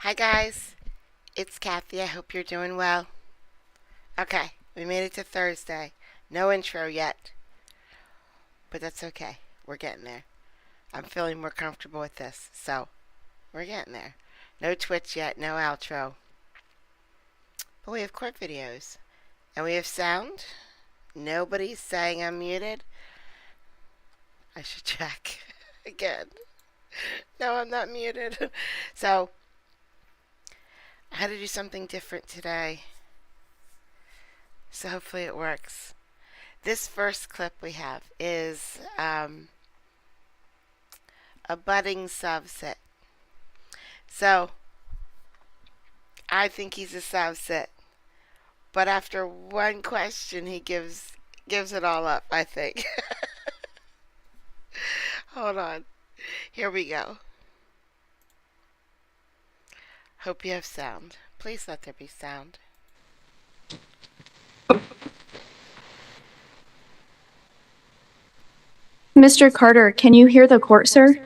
Hi guys, it's Kathy. I hope you're doing well. Okay, we made it to Thursday. No intro yet, but that's okay. We're getting there. I'm feeling more comfortable with this, so we're getting there. No Twitch yet, no outro. But we have court videos. And we have sound. Nobody's saying I'm muted. I should check again. No, I'm not muted. So, I had to do something different today. So hopefully it works. This first clip we have is a budding subset. So I think he's a subset, but after one question, he gives it all up. I think. Hold on. Here we go. Hope you have sound. Please let there be sound. Mr. Carter, can you hear the court, sir?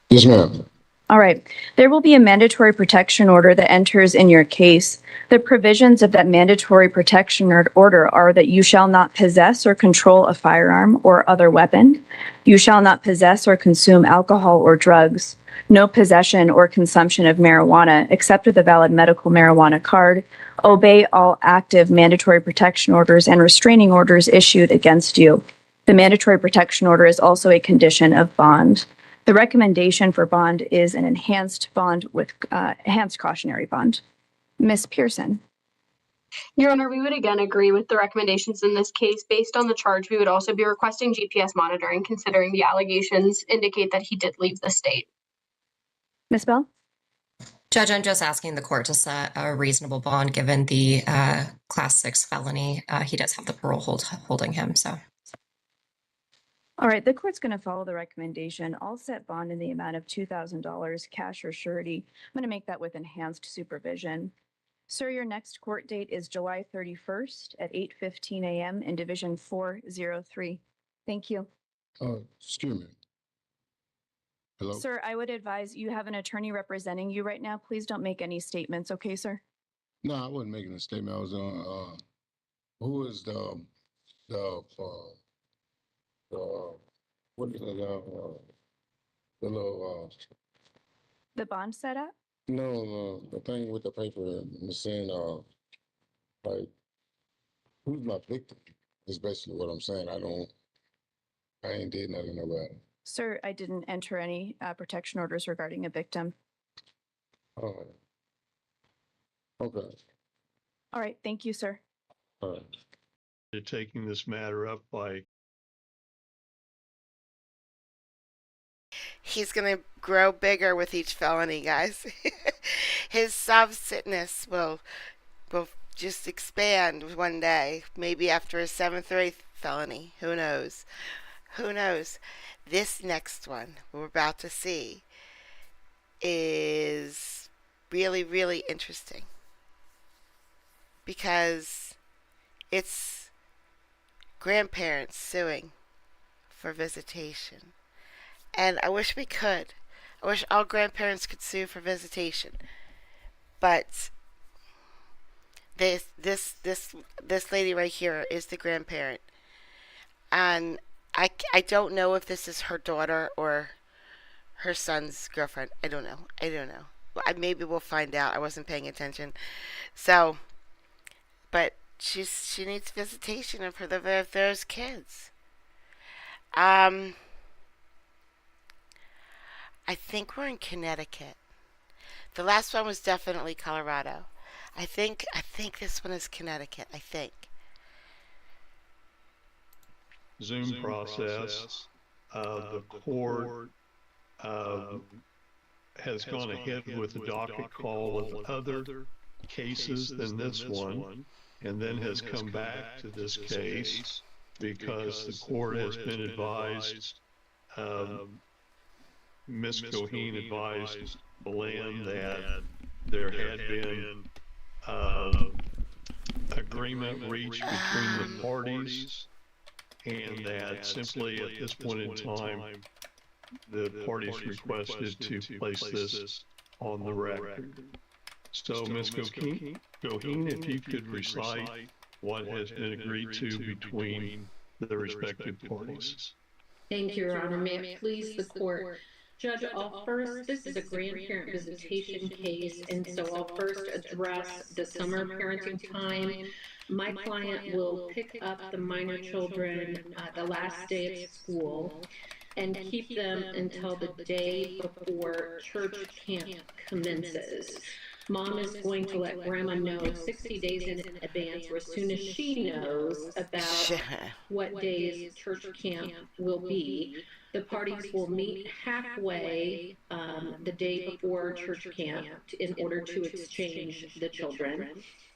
Yes, ma'am. All right. There will be a mandatory protection order that enters in your case. The provisions of that mandatory protection order are that you shall not possess or control a firearm or other weapon. You shall not possess or consume alcohol or drugs. No possession or consumption of marijuana except with a valid medical marijuana card. Obey all active mandatory protection orders and restraining orders issued against you. The mandatory protection order is also a condition of bond. The recommendation for bond is an enhanced bond with enhanced cautionary bond. Ms. Pearson. Your Honor, we would again agree with the recommendations in this case. Based on the charge, we would also be requesting GPS monitoring, considering the allegations indicate that he did leave the state. Ms. Bell? Judge, I'm just asking the court to set a reasonable bond given the Class 6 felony. He does have the parole holding him, so. All right, the court's going to follow the recommendation. I'll set bond in the amount of $2,000 cash or surety. I'm going to make that with enhanced supervision. Sir, your next court date is July 31st at 8:15 a.m. in Division 403. Thank you. Excuse me. Hello? Sir, I would advise you have an attorney representing you right now. Please don't make any statements, okay, sir? No, I wasn't making a statement. I was on, who is the, what is it, the little, The bond setup? no, the thing with the paper and saying, like, who's my victim? Is basically what I'm saying. I ain't did nothing about it. Sir, I didn't enter any protection orders regarding a victim. All right. Okay. All right, thank you, sir. All right. They're taking this matter up by He's gonna grow bigger with each felony, guys. His subsetness will just expand one day, maybe after a seventh or eighth felony. Who knows? Who knows? This next one we're about to see is really, really interesting because it's grandparents suing for visitation. And I wish we could. I wish all grandparents could sue for visitation. But this lady right here is the grandparent. And I don't know if this is her daughter or her son's girlfriend. I don't know. Well, maybe we'll find out. I wasn't paying attention. So, but she needs visitation of those kids. I think we're in Connecticut. The last one was definitely Colorado. I think this one is Connecticut. I think. Zoom process. The court has gone ahead with the docket call of other cases than this one, and then has come back to this case because the court has been advised, Ms. Coheen advised Belen that there had been agreement reached between the parties, and that simply at this point in time, the parties requested to place this on the record. So, Ms. Goheen, if you could recite what has been agreed to between the respective parties. Thank you, Your Honor. May it please the court. Judge, I'll first, this is a grandparent visitation case, and so I'll first address the summer parenting time. My client will pick up the minor children the last day of school and keep them until the day before church camp commences. Mom is going to let grandma know 60 days in advance, or as soon as she knows about what days church camp will be. The parties will meet halfway the day before church camp in order to exchange the children.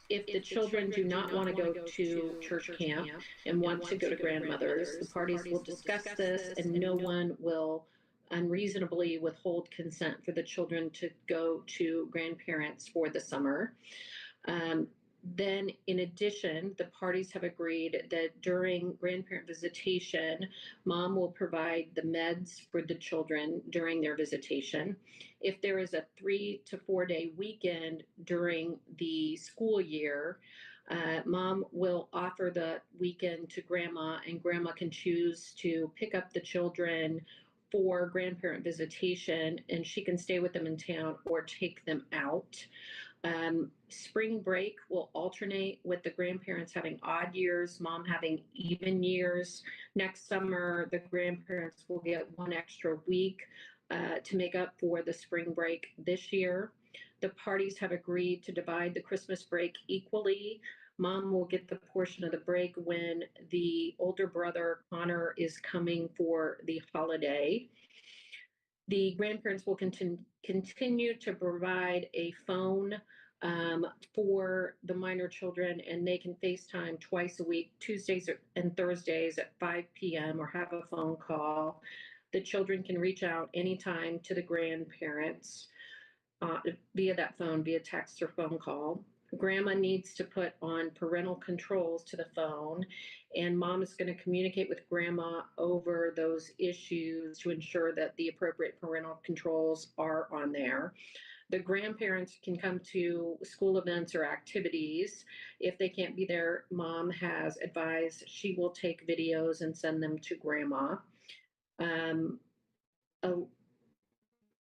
If the children do not want to go to church camp and want to go to grandmother's, the parties will discuss this, and no one will unreasonably withhold consent for the children to go to grandparents for the summer. Then, in addition, the parties have agreed that during grandparent visitation, mom will provide the meds for the children during their visitation. If there is a 3 to 4 day weekend during the school year, mom will offer the weekend to grandma, and grandma can choose to pick up the children for grandparent visitation, and she can stay with them in town or take them out. Spring break will alternate with the grandparents having odd years, mom having even years. Next summer, the grandparents will get 1 extra week to make up for the spring break this year. The parties have agreed to divide the Christmas break equally. Mom will get the portion of the break when the older brother, Connor, is coming for the holiday. The grandparents will continue to provide a phone for the minor children, and they can FaceTime twice a week, Tuesdays and Thursdays at 5 p.m. or have a phone call. The children can reach out anytime to the grandparents via that phone, via text or phone call. Grandma needs to put on parental controls to the phone, and mom is going to communicate with grandma over those issues to ensure that the appropriate parental controls are on there. The grandparents can come to school events or activities. If they can't be there, mom has advised she will take videos and send them to grandma.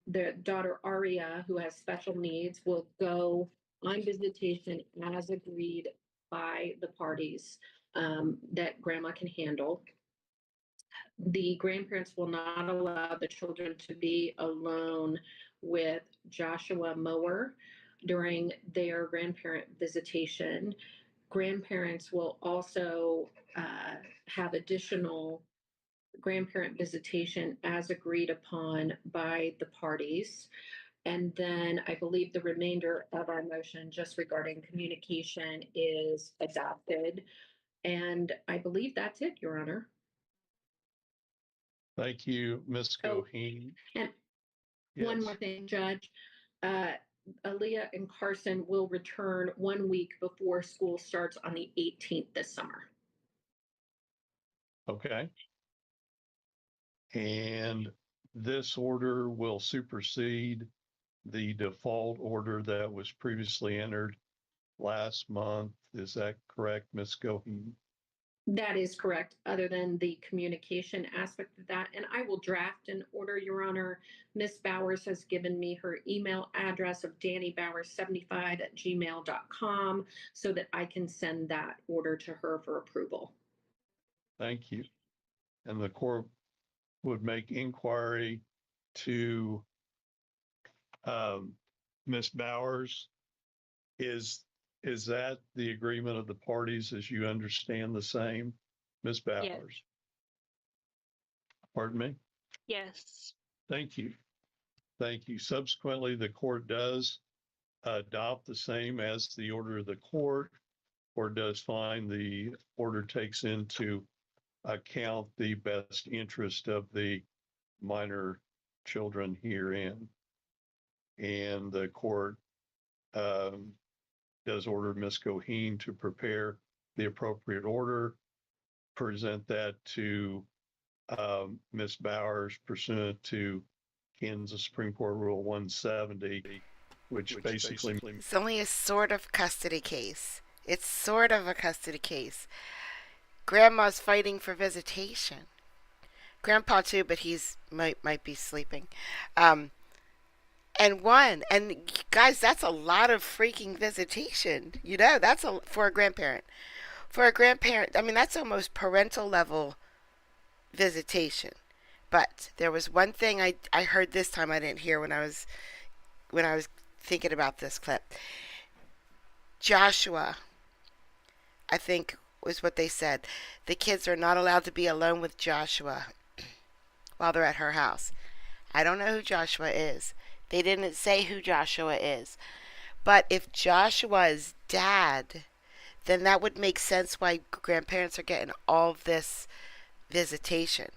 Their daughter Aria, who has special needs, will go on visitation as agreed by the parties that grandma can handle. The grandparents will not allow the children to be alone with Joshua Mower during their grandparent visitation. Grandparents will also have additional grandparent visitation as agreed upon by the parties. And then I believe the remainder of our motion just regarding communication is adopted. And I believe that's it, Your Honor. Thank you, Ms. Goheen. And Yes. one more thing, Judge. Aaliyah and Carson will return 1 week before school starts on the 18th this summer. Okay. And this order will supersede the default order that was previously entered last month. Is that correct, Ms. Goheen? That is correct, other than the communication aspect of that. And I will draft an order, Your Honor. Ms. Bowers has given me her email address of dannybowers75@gmail.com so that I can send that order to her for approval. Thank you. And the court would make inquiry to Ms. Bowers. Is that the agreement of the parties as you understand the same, Ms. Bowers? Yes. Pardon me? Yes. Thank you. Thank you. Subsequently, the court does adopt the same as the order of the court, or does find the order takes into account the best interest of the minor children herein. And the court does order Ms. Goheen to prepare the appropriate order, present that to Ms. Bowers pursuant to Kansas Supreme Court Rule 170, which basically It's only a sort of custody case. It's sort of a custody case. Grandma's fighting for visitation. Grandpa too, but he's might be sleeping. Um, and won. And guys, that's a lot of freaking visitation. You know, that's for a grandparent. For a grandparent, I mean, that's almost parental level visitation. But there was one thing I heard this time I didn't hear when I was thinking about this clip. Joshua, I think was what they said. The kids are not allowed to be alone with Joshua while they're at her house. I don't know who Joshua is. They didn't say who Joshua is. But if Joshua's dad, then that would make sense why grandparents are getting all this visitation.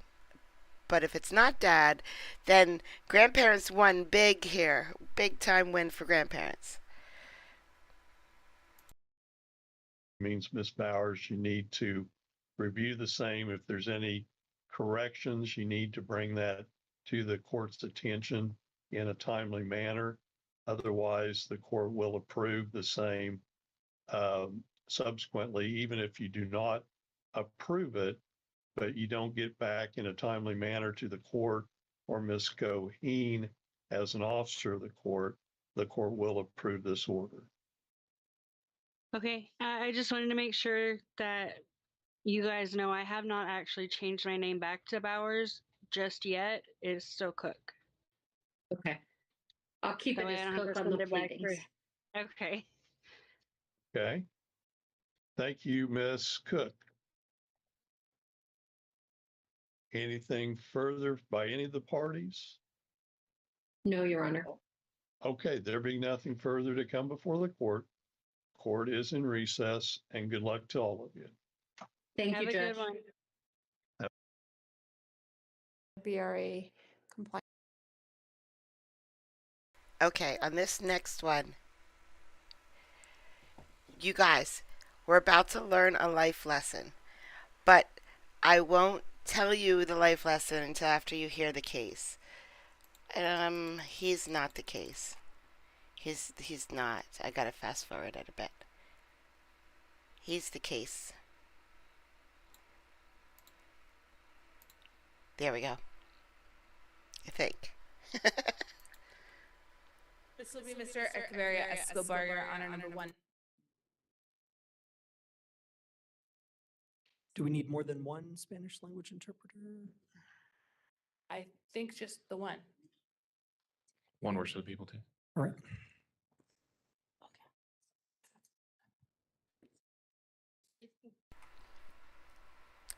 But if it's not dad, then grandparents won big here. Big time win for grandparents. means, Ms. Bowers, you need to review the same. If there's any corrections, you need to bring that to the court's attention in a timely manner. Otherwise, the court will approve the same subsequently, even if you do not approve it, but you don't get back in a timely manner to the court or Ms. Goheen as an officer of the court will approve this order. Okay, I just wanted to make sure that you guys know I have not actually changed my name back to Bowers just yet. It's still Cook. Okay. I'll keep That it way I as don't have Cook to on send the it back pleadings. Okay. Okay. Thank you, Ms. Cook. Anything further by any of the parties? No, Your Honor. Okay, there being nothing further to come before the court, court is in recess, and good luck to all of you. Thank Have you, a Judge. good one. BRA compliance. Okay, on this next one, you guys, we're about to learn a life lesson, but I won't tell you the life lesson until after you hear the case. He's not the case. He's not. I gotta fast forward it a bit. He's the case. There we go. I think. This will be Mr. Echeverria Escobar, Your Honor, number one. Do we need more than one Spanish language interpreter? I think just the one. One works for the people too. All right.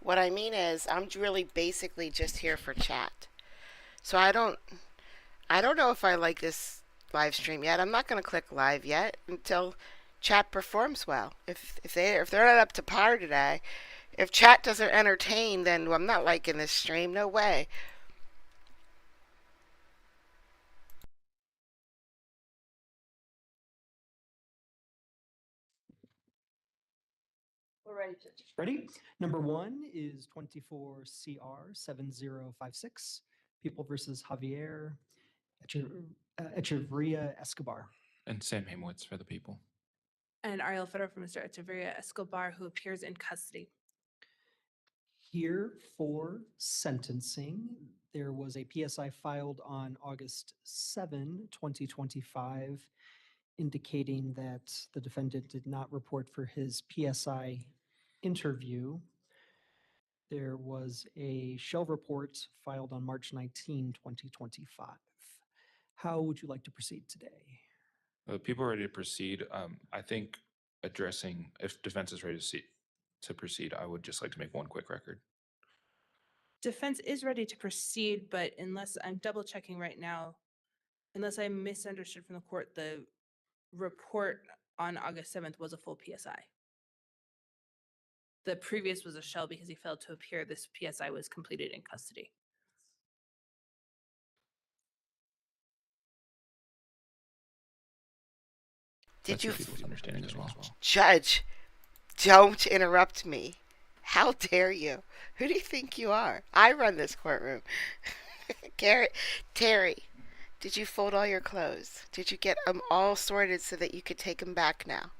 What I mean is, I'm really basically just here for chat. So I don't know if I like this live stream yet. I'm not going to click live yet until chat performs well. If they're not up to par today, if chat doesn't entertain, then I'm not liking this stream. No way. All right. Ready? Number one is 24 CR 7056. People versus Javier Echeverria Escobar. And Sam Hamowitz for the people. And Ariel Federer for Mr. Echeverria Escobar, who appears in custody. Here for sentencing, there was a PSI filed on August 7, 2025, indicating that the defendant did not report for his PSI interview. There was a shell report filed on March 19, 2025. How would you like to proceed today? People are ready to proceed. I think addressing, if defense is ready to proceed, I would just like to make one quick record. Defense is ready to proceed, but unless I'm double checking right now, unless I misunderstood from the court, the report on August 7th was a full PSI. The previous was a shell because he failed to appear. This PSI was completed in custody. Did That's you, for people's understanding as well. Judge, don't interrupt me. How dare you? Who do you think you are? I run this courtroom. Terry, Did you fold all your clothes? Did you get them all sorted so that you could take them back now?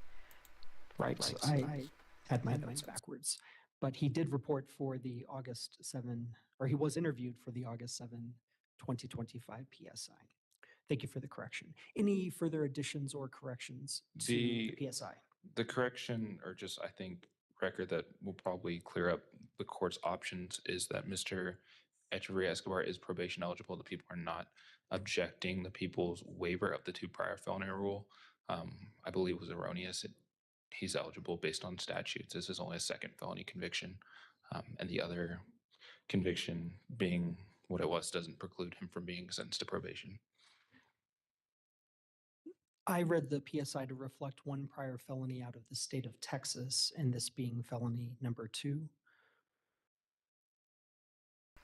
Right. I had my notes backwards, but he did report for the August 7, or he was interviewed for the August 7, 2025 PSI. Thank you for the correction. Any further additions or corrections to the PSI? The correction, or just I think record that will probably clear up the court's options, is that Mr. Echeverria Escobar is probation eligible. The people are not objecting the people's waiver of the 2 prior felony rule. I believe was erroneous. He's eligible based on statutes. This is only a 2nd felony conviction, and the other conviction being what it was doesn't preclude him from being sentenced to probation. I read the PSI to reflect 1 prior felony out of the state of Texas, and this being felony number 2.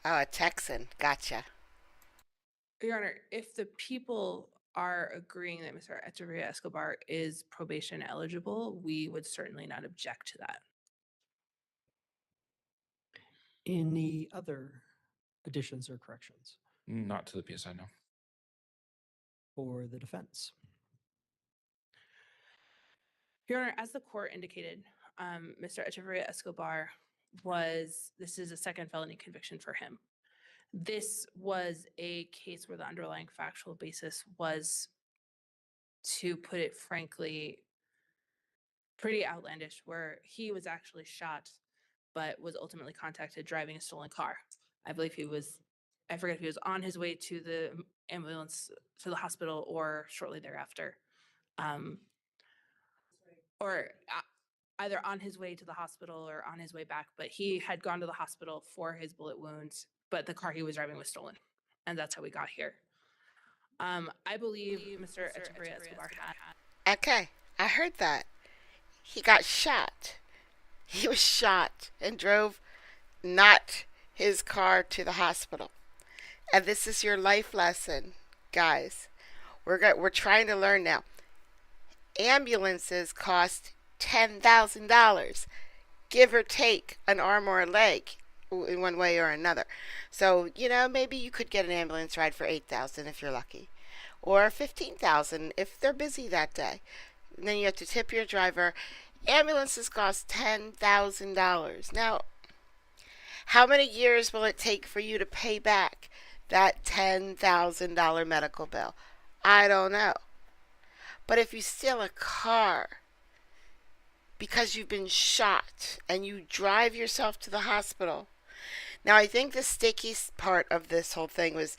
Oh, a Texan. Gotcha. Your Honor, if the people are agreeing that Mr. Echeverria Escobar is probation eligible, we would certainly not object to that. Any other additions or corrections Not to the PSI, no. for the defense? Your Honor, as the court indicated, Mr. Echeverria Escobar this is a 2nd felony conviction for him. This was a case where the underlying factual basis was, to put it frankly, pretty outlandish, where he was actually shot, but was ultimately contacted driving a stolen car. I believe I forget if he was on his way to the ambulance, to the hospital, or shortly thereafter. Or either on his way to the hospital or on his way back, but he had gone to the hospital for his bullet wounds, but the car he was driving was stolen. And that's how we got here. I believe Mr. Echeverria Escobar had. Okay, I heard that. He got shot. He was shot and drove not his car to the hospital. And this is your life lesson, guys. We're trying to learn now. Ambulances cost $10,000, give or take an arm or a leg in one way or another. So, maybe you could get an ambulance ride for $8,000 if you're lucky, or $15,000 if they're busy that day. And then you have to tip your driver. Ambulances cost $10,000. Now, how many years will it take for you to pay back that $10,000 medical bill? I don't know. But if you steal a car because you've been shot and you drive yourself to the hospital. Now, I think the stickiest part of this whole thing was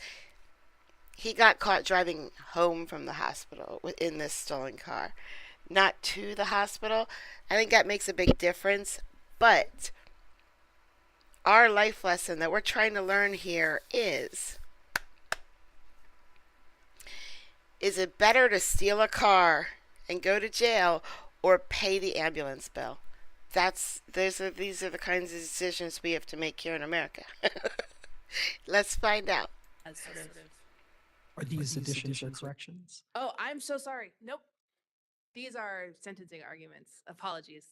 he got caught driving home from the hospital in this stolen car, not to the hospital. I think that makes a big difference. But our life lesson that we're trying to learn here is it better to steal a car and go to jail or pay the ambulance bill? These are the kinds of decisions we have to make here in America. Let's find out. Are these additions or corrections? Oh, I'm so sorry. Nope. These are sentencing arguments. Apologies.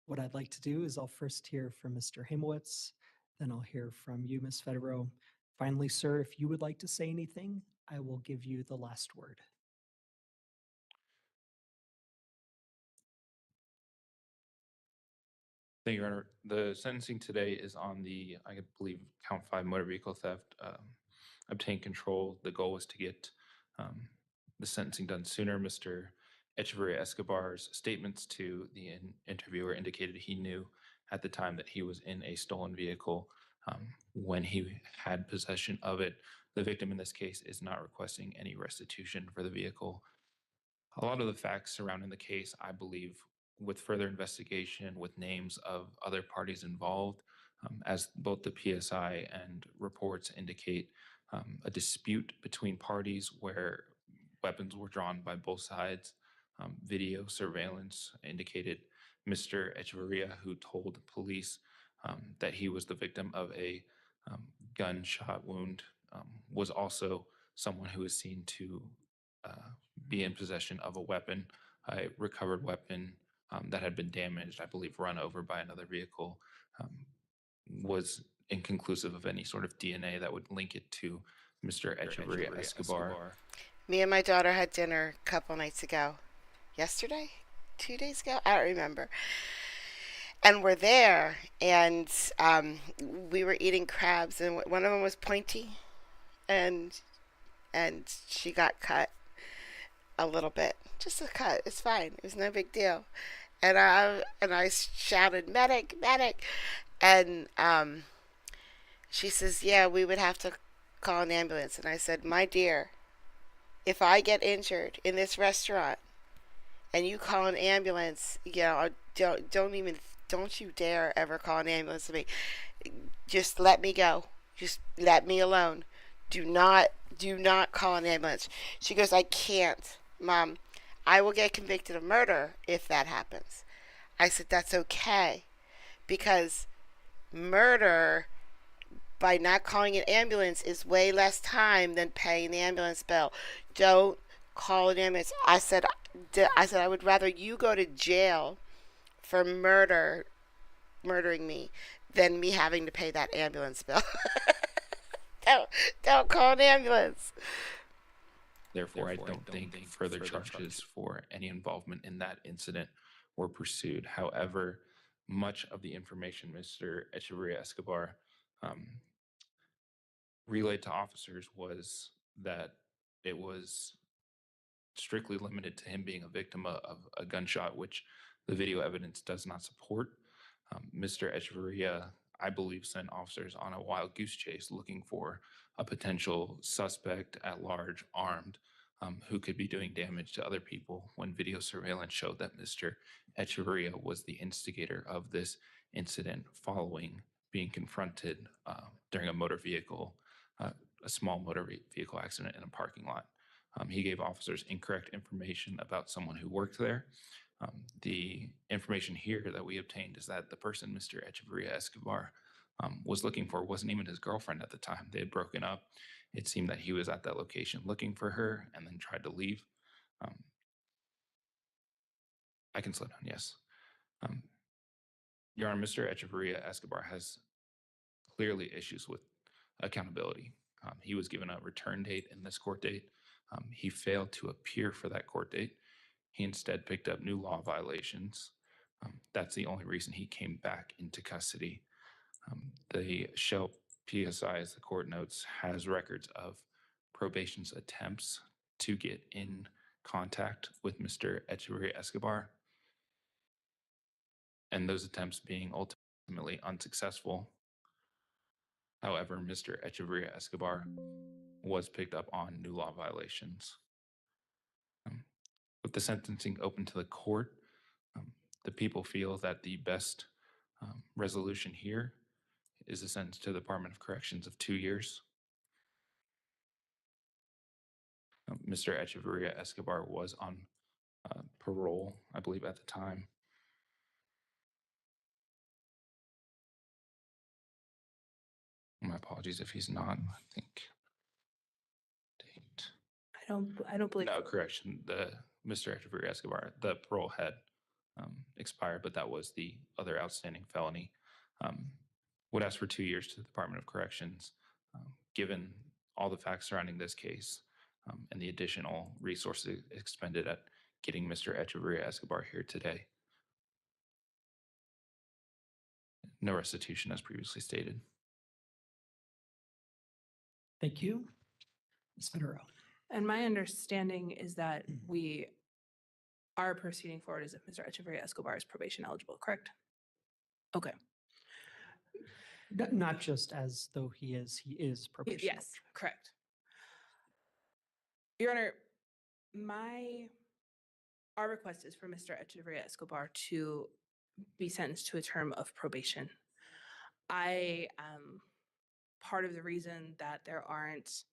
What I'd like to do is I'll first hear from Mr. Hamowitz, then I'll hear from you, Ms. Federo. Finally, sir, if you would like to say anything, I will give you the last word. Thank you, Your Honor. The sentencing today is on the, I believe, count 5 motor vehicle theft, obtain control. The goal was to get the sentencing done sooner. Mr. Echeverria Escobar's statements to the interviewer indicated he knew at the time that he was in a stolen vehicle when he had possession of it. The victim in this case is not requesting any restitution for the vehicle. A lot of the facts surrounding the case, I believe, with further investigation, with names of other parties involved, as both the PSI and reports indicate, a dispute between parties where weapons were drawn by both sides. Video surveillance indicated Mr. Echeverria, who told police that he was the victim of a gunshot wound, was also someone who was seen to be in possession of a weapon, a recovered weapon that had been damaged, I believe run over by another vehicle, was inconclusive of any sort of DNA that would link it to Mr. Echeverria Escobar. Me and my daughter had dinner a couple nights ago. Yesterday? 2 days ago? I don't remember. And we're there, and we were eating crabs, and one of them was pointy, and she got cut a little bit, just a cut. It's fine. It was no big deal. And I shouted, "Medic, medic!" And she says, "Yeah, we would have to call an ambulance." And I said, "My dear, if I get injured in this restaurant and you call an ambulance, don't you dare ever call an ambulance to me. Just let me go. Just let me alone. Do not call an ambulance." She goes, "I can't, Mom. I will get convicted of murder if that happens." I said, "That's okay, because murder, by not calling an ambulance, is way less time than paying the ambulance bill. Don't call an ambulance." I said I would rather you go to jail for murdering me than me having to pay that ambulance bill. Don't call an ambulance. Therefore, I don't think further charges for any involvement in that incident were pursued. However, much of the information Mr. Echeverria Escobar relayed to officers was that it was strictly limited to him being a victim of a gunshot, which the video evidence does not support. Mr. Echeverria, I believe, sent officers on a wild goose chase looking for a potential suspect at large, armed, who could be doing damage to other people, when video surveillance showed that Mr. Echeverria was the instigator of this incident following being confronted during a small motor vehicle accident in a parking lot. He gave officers incorrect information about someone who worked there. The information here that we obtained is that the person Mr. Echeverria Escobar was looking for wasn't even his girlfriend at the time. They had broken up. It seemed that he was at that location looking for her and then tried to leave. I can slow down, yes. Your Honor, Mr. Echeverria Escobar has clearly issues with accountability. He was given a return date in this court date. He failed to appear for that court date. He instead picked up new law violations. That's the only reason he came back into custody. The Shell PSI, as the court notes, has records of probation's attempts to get in contact with Mr. Echeverria Escobar, and those attempts being ultimately unsuccessful. However, Mr. Echeverria Escobar was picked up on new law violations. With the sentencing open to the court, the people feel that the best resolution here is a sentence to the Department of Corrections of 2 years. Mr. Echeverria Escobar was on parole, I believe, at the time. My apologies if he's not. I think date. I don't believe. No, correction. Mr. Echeverria Escobar, the parole had expired, but that was the other outstanding felony. Would ask for 2 years to the Department of Corrections, given all the facts surrounding this case and the additional resources expended at getting Mr. Echeverria Escobar here today. No restitution as previously stated. Thank you. Ms. Federo. And my understanding is that we are proceeding forward as if Mr. Echeverria Escobar is probation eligible, correct? Okay. Not just as though he is probation. Yes, correct. Your Honor, our request is for Mr. Echeverria Escobar to be sentenced to a term of probation. Part of the reason that there aren't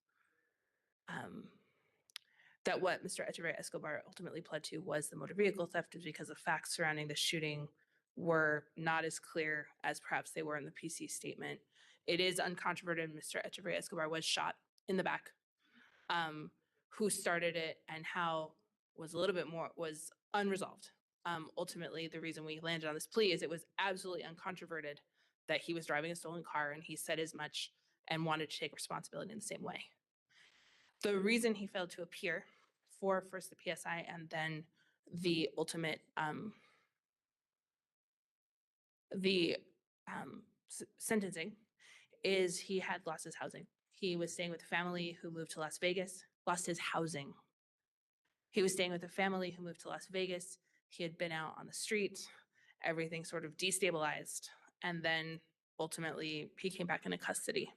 that what Mr. Echeverria Escobar ultimately pled to was the motor vehicle theft is because the facts surrounding the shooting were not as clear as perhaps they were in the PC statement. It is uncontroverted Mr. Echeverria Escobar was shot in the back. Who started it and how was was unresolved. Ultimately, the reason we landed on this plea is it was absolutely uncontroverted that he was driving a stolen car and he said as much and wanted to take responsibility in the same way. The reason he failed to appear for first the PSI and then the ultimate sentencing is he had lost his housing. He was staying with a family who moved to Las Vegas, lost his housing. He was staying with a family who moved to Las Vegas. He had been out on the street. Everything sort of destabilized. And then ultimately he came back into custody.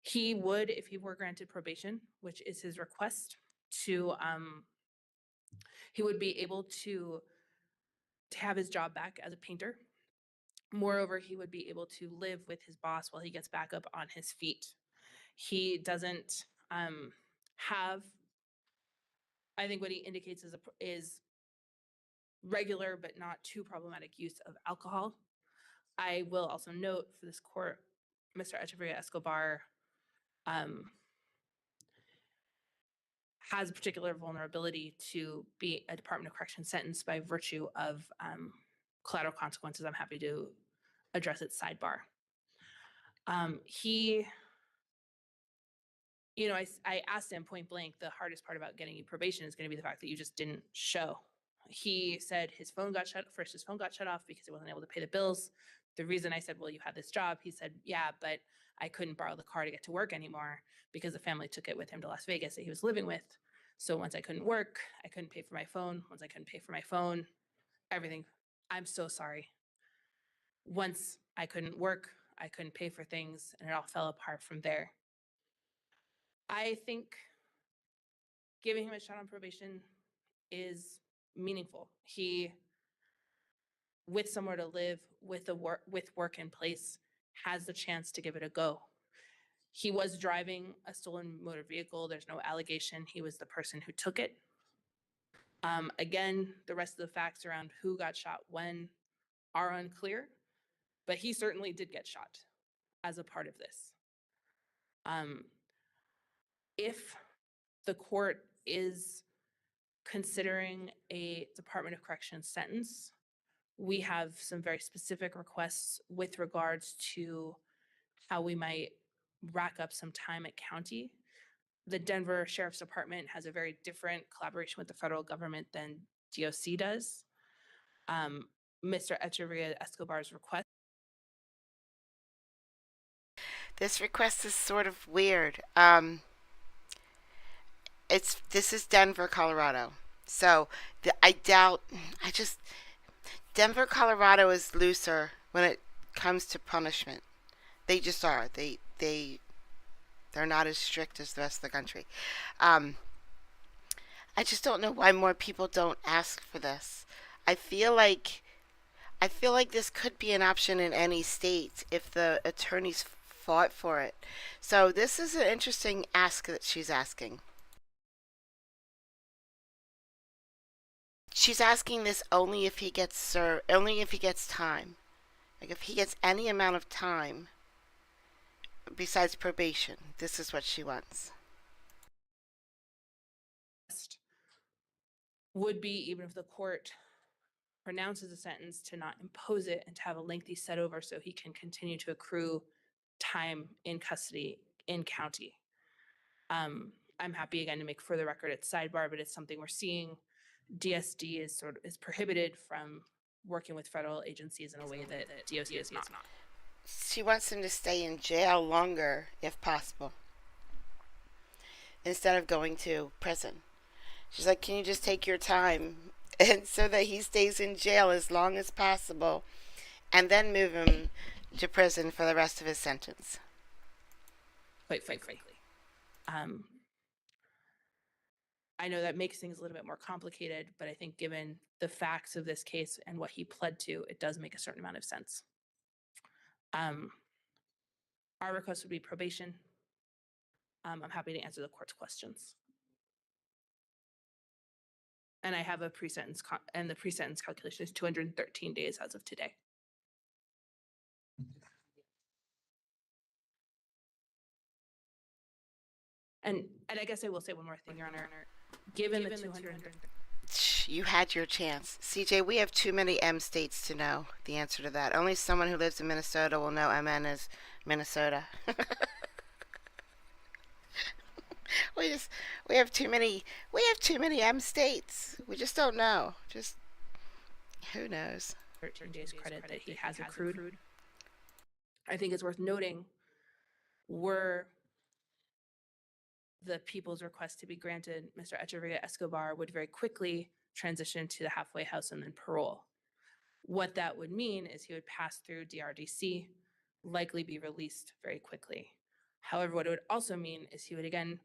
He would, if he were granted probation, which is his request, he would be able to have his job back as a painter. Moreover, he would be able to live with his boss while he gets back up on his feet. He doesn't have, I think what he indicates is regular but not too problematic use of alcohol. I will also note for this court, Mr. Echeverria Escobar has a particular vulnerability to be a Department of Corrections sentence by virtue of collateral consequences. I'm happy to address it sidebar. I asked him point blank, the hardest part about getting you probation is going to be the fact that you just didn't show. He said his phone got shut off because he wasn't able to pay the bills. The reason I said, well, you had this job, he said, yeah, but I couldn't borrow the car to get to work anymore because the family took it with him to Las Vegas that he was living with. So once I couldn't work, I couldn't pay for my phone. Once I couldn't pay for my phone, everything. I'm so sorry. Once I couldn't work, I couldn't pay for things, and it all fell apart from there. I think giving him a shot on probation is meaningful. He, with somewhere to live, with work in place, has the chance to give it a go. He was driving a stolen motor vehicle. There's no allegation he was the person who took it. Again, the rest of the facts around who got shot when are unclear, but he certainly did get shot as a part of this. If the court is considering a Department of Corrections sentence, we have some very specific requests with regards to how we might rack up some time at county. The Denver Sheriff's Department has a very different collaboration with the federal government than DOC does. Mr. Echeverria Escobar's request. This request is sort of weird. This is Denver, Colorado. So Denver, Colorado is looser when it comes to punishment. They just are. They're not as strict as the rest of the country. I just don't know why more people don't ask for this. I feel like this could be an option in any state if the attorneys fought for it. So this is an interesting ask that she's asking. She's asking this only if he gets only if he gets time. Like if he gets any amount of time besides probation. This is what she wants. Would be, even if the court pronounces a sentence, to not impose it and to have a lengthy set over so he can continue to accrue time in custody in county. I'm happy again to make further record at sidebar, but it's something we're seeing. DSD is prohibited from working with federal agencies in a way that DOC is not. She wants him to stay in jail longer if possible, instead of going to prison. She's like, can you just take your time and so that he stays in jail as long as possible and then move him to prison for the rest of his sentence? Quite frankly. I know that makes things a little bit more complicated, but I think given the facts of this case and what he pled to, it does make a certain amount of sense. Our request would be probation. I'm happy to answer the court's questions. And I have a pre-sentence, and the pre-sentence calculation is 213 days as of today. And I guess I will say one more thing, Your Honor. Given the 200... You had your chance. CJ, we have too many M states to know the answer to that. Only someone who lives in Minnesota will know MN is Minnesota. we have too many M states. We just don't know. Just who knows? 13 days credit that he has accrued. I think it's worth noting, were the people's request to be granted, Mr. Echeverria Escobar would very quickly transition to the halfway house and then parole. What that would mean is he would pass through DRDC, likely be released very quickly. However, what it would also mean is he would again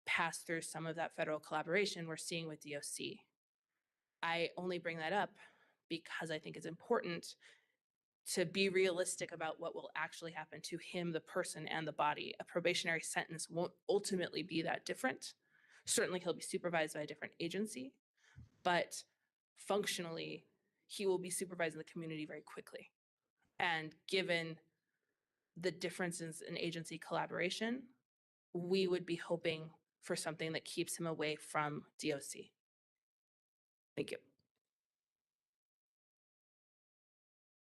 pass through some of that federal collaboration we're seeing with DOC. I only bring that up because I think it's important to be realistic about what will actually happen to him, the person, and the body. A probationary sentence won't ultimately be that different. Certainly, he'll be supervised by a different agency, but functionally, he will be supervised in the community very quickly. And given the differences in agency collaboration, we would be hoping for something that keeps him away from DOC. Thank you.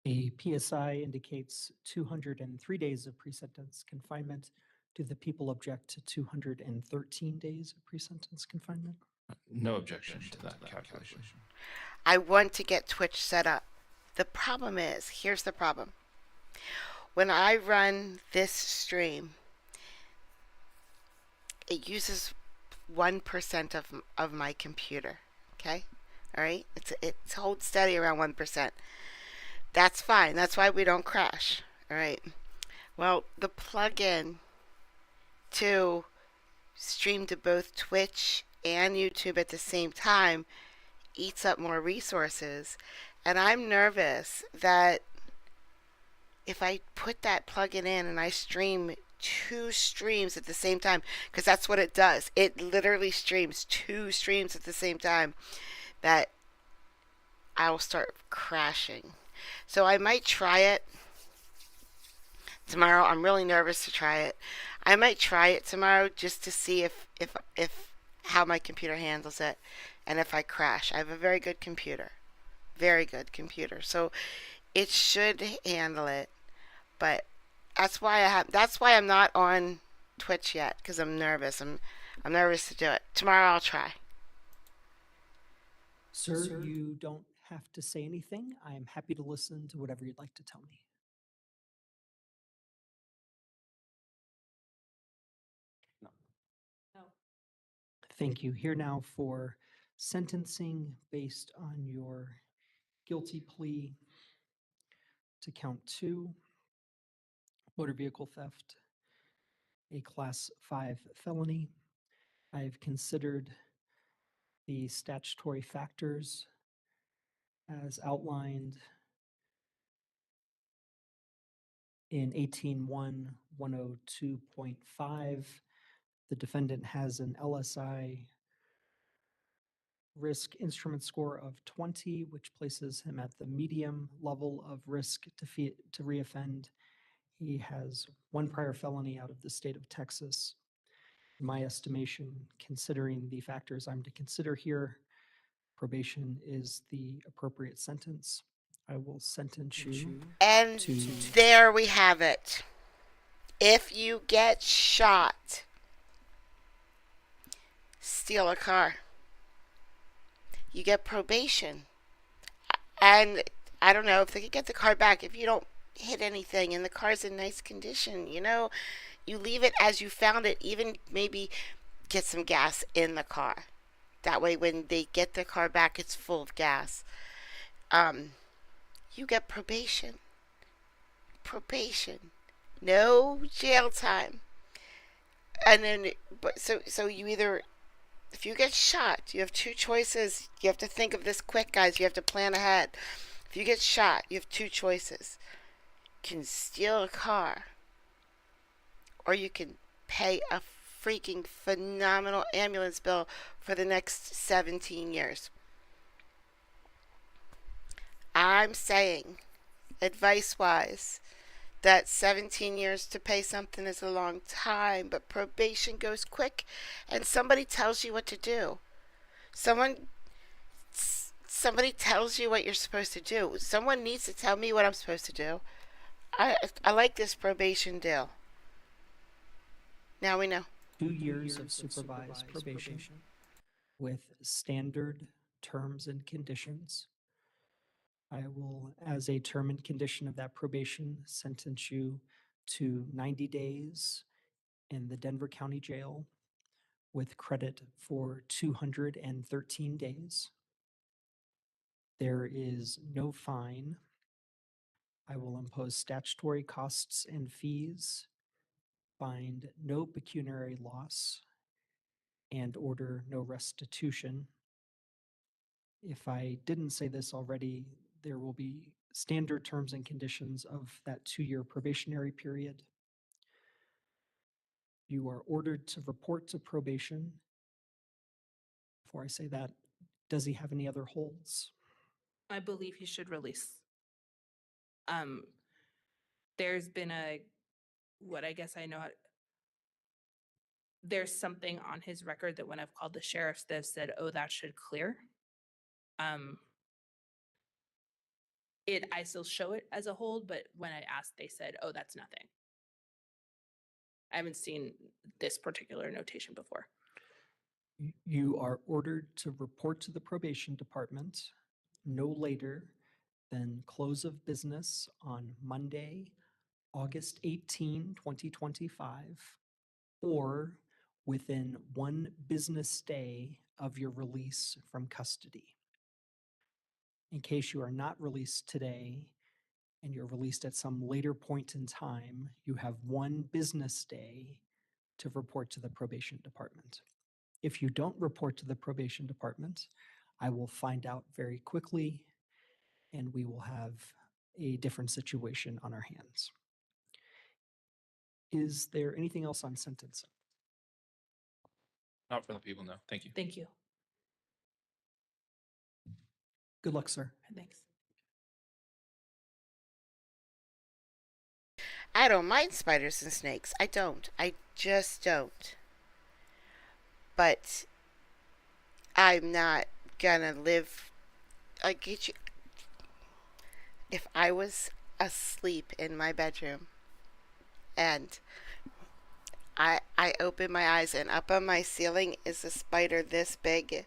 A PSI indicates 203 days of pre-sentence confinement. Do the people object to 213 days of pre-sentence confinement? No objection to that calculation. I want to get Twitch set up. The problem is, here's the problem. When I run this stream, it uses 1% of my computer. Okay? All right? It holds steady around 1%. That's fine. That's why we don't crash. All right. Well, the plugin to stream to both Twitch and YouTube at the same time eats up more resources. And I'm nervous that if I put that plugin in and I stream 2 streams at the same time, because that's what it does. It literally streams 2 streams at the same time, that I will start crashing. So I might try it tomorrow. I'm really nervous to try it. I might try it tomorrow just to see if how my computer handles it and if I crash. I have a very good computer. Very good computer. So it should handle it. But that's why I'm not on Twitch yet, because I'm nervous. I'm nervous to do it. Tomorrow I'll try. Sir, you don't have to say anything. I am happy to listen to whatever you'd like to tell me. No. Thank you. Here now for sentencing based on your guilty plea to count 2, motor vehicle theft, a class 5 felony. I've considered the statutory factors as outlined in 18.1.102.5. The defendant has an LSI risk instrument score of 20, which places him at the medium level of risk to reoffend. He has 1 prior felony out of the state of Texas. In my estimation, considering the factors I'm to consider here, probation is the appropriate sentence. I will sentence you. And there we have it. If you get shot, steal a car, you get probation. And I don't know if they could get the car back if you don't hit anything and the car's in nice condition. You know, you leave it as you found it. Even maybe get some gas in the car. That way when they get the car back, it's full of gas. You get probation. Probation. No jail time. And then, so you either, if you get shot, you have 2 choices. You have to think of this quick, guys. You have to plan ahead. If you get shot, you have 2 choices. You can steal a car, or you can pay a freaking phenomenal ambulance bill for the next 17 years. I'm saying, advice-wise, that 17 years to pay something is a long time, but probation goes quick, and somebody tells you what to do. Somebody tells you what you're supposed to do. Someone needs to tell me what I'm supposed to do. I like this probation deal. Now we know. 2 years of supervised probation with standard terms and conditions. I will, as a term and condition of that probation, sentence you to 90 days in the Denver County Jail with credit for 213 days. There is no fine. I will impose statutory costs and fees, find no pecuniary loss, and order no restitution. If I didn't say this already, there will be standard terms and conditions of that 2-year probationary period. You are ordered to report to probation. Before I say that, does he have any other holds? I believe he should release. There's been what I guess I know, there's something on his record that when I've called the sheriffs, they've said, oh, that should clear. I still show it as a hold, but when I asked, they said, oh, that's nothing. I haven't seen this particular notation before. You are ordered to report to the probation department no later than close of business on Monday, August 18, 2025, or within 1 business day of your release from custody. In case you are not released today and you're released at some later point in time, you have 1 business day to report to the probation department. If you don't report to the probation department, I will find out very quickly and we will have a different situation on our hands. Is there anything else on sentencing? Not for the people, no. Thank you. Thank you. Good luck, sir. Thanks. I don't mind spiders and snakes. I don't. I just don't. But I'm not gonna live. I get you. If I was asleep in my bedroom and I open my eyes and up on my ceiling is a spider this big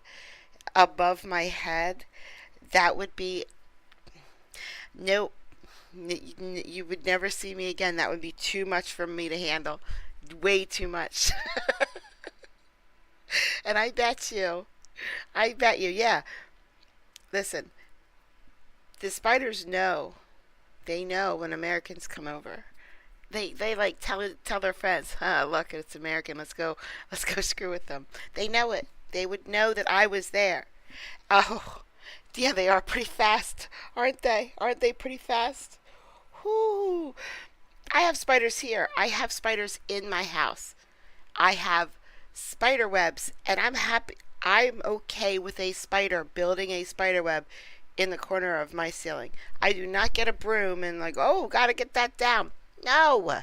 above my head, that would be nope. You would never see me again. That would be too much for me to handle. Way too much. And I bet you, yeah. Listen, the spiders know. They know when Americans come over. They like tell their friends, look, it's American. Let's go screw with them. They know it. They would know that I was there. Oh, yeah, they are pretty fast, aren't they? Aren't they pretty fast? Whoo! I have spiders here. I have spiders in my house. I have spider webs, and I'm happy. I'm okay with a spider, building a spider web in the corner of my ceiling. I do not get a broom and like, oh, gotta get that down. No.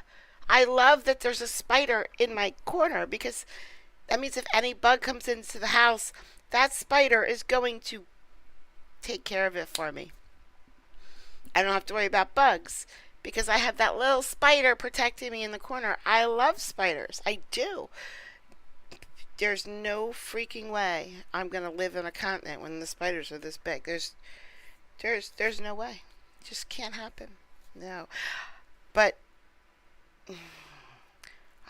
I love that there's a spider in my corner because that means if any bug comes into the house, that spider is going to take care of it for me. I don't have to worry about bugs because I have that little spider protecting me in the corner. I love spiders. I do. There's no freaking way I'm going to live in a continent when the spiders are this big. There's no way. It just can't happen. No. But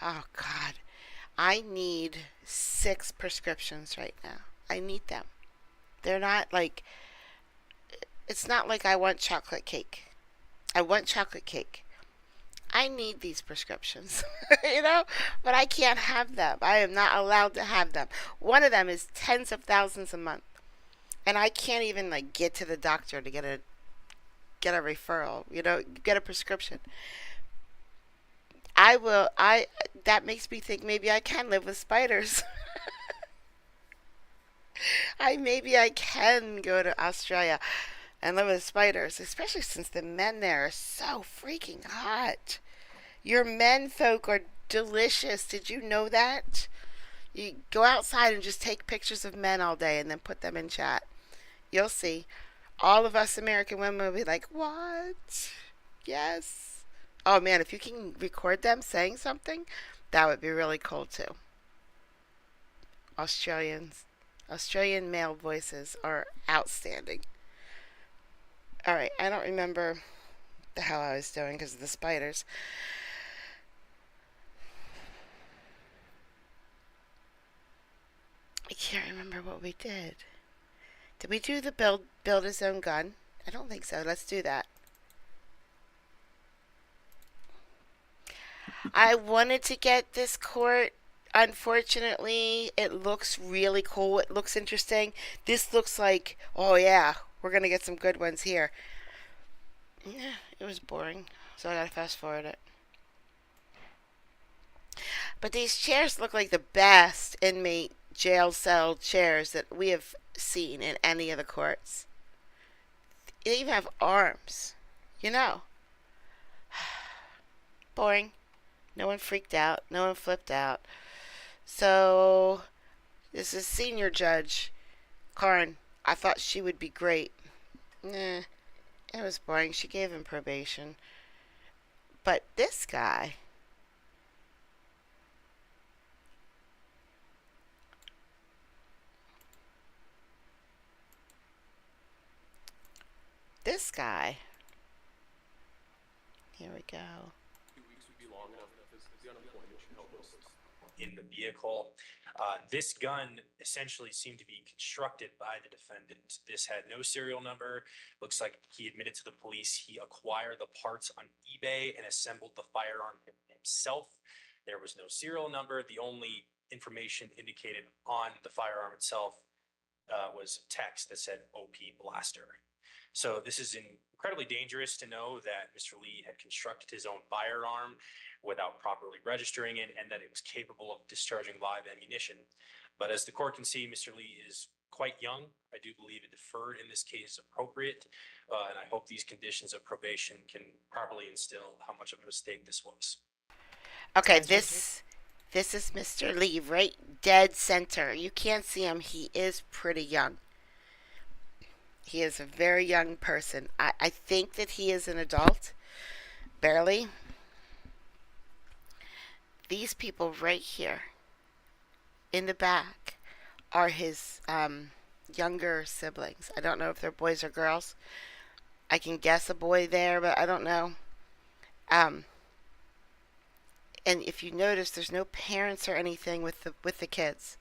oh God. I need 6 prescriptions right now. I need them. They're not like, it's not like I want chocolate cake. I want chocolate cake. I need these prescriptions, you know, but I can't have them. I am not allowed to have them. One of them is tens of thousands a month, and I can't even like get to the doctor to get a referral, you know, get a prescription. That makes me think maybe I can live with spiders. Maybe I can go to Australia and live with spiders, especially since the men there are so freaking hot. Your men folk are delicious. Did you know that? You go outside and just take pictures of men all day and then put them in chat. You'll see. All of us American women will be like, what? Yes. Oh man, if you can record them saying something, that would be really cool too. Australian male voices are outstanding. All right, I don't remember the hell I was doing because of the spiders. I can't remember what we did. Did we do the build his own gun? I don't think so. Let's do that. I wanted to get this court. Unfortunately, it looks really cool. It looks interesting. This looks like, oh yeah, we're gonna get some good ones here. Yeah, it was boring, so I gotta fast forward it. But these chairs look like the best inmate jail cell chairs that we have seen in any of the courts. They even have arms, you know. Boring. No one freaked out. No one flipped out. So, this is senior judge, Karin. I thought she would be great. Nah, it was boring. She gave him probation. But this guy, here we go. 2 weeks would be long enough because the unemployment should help us. In the vehicle. This gun essentially seemed to be constructed by the defendant. This had no serial number. Looks like he admitted to the police he acquired the parts on eBay and assembled the firearm himself. There was no serial number. The only information indicated on the firearm itself was text that said OP Blaster. So this is incredibly dangerous to know that Mr. Lee had constructed his own firearm without properly registering it and that it was capable of discharging live ammunition. But as the court can see, Mr. Lee is quite young. I do believe a deferred in this case is appropriate. And I hope these conditions of probation can properly instill how much of a mistake this was. Okay, this is Mr. Lee, right dead center. You can't see him. He is pretty young. He is a very young person. I think that he is an adult. Barely. These people right here in the back are his younger siblings. I don't know if they're boys or girls. I can guess a boy there, but I don't know. And if you notice, there's no parents or anything with the kids.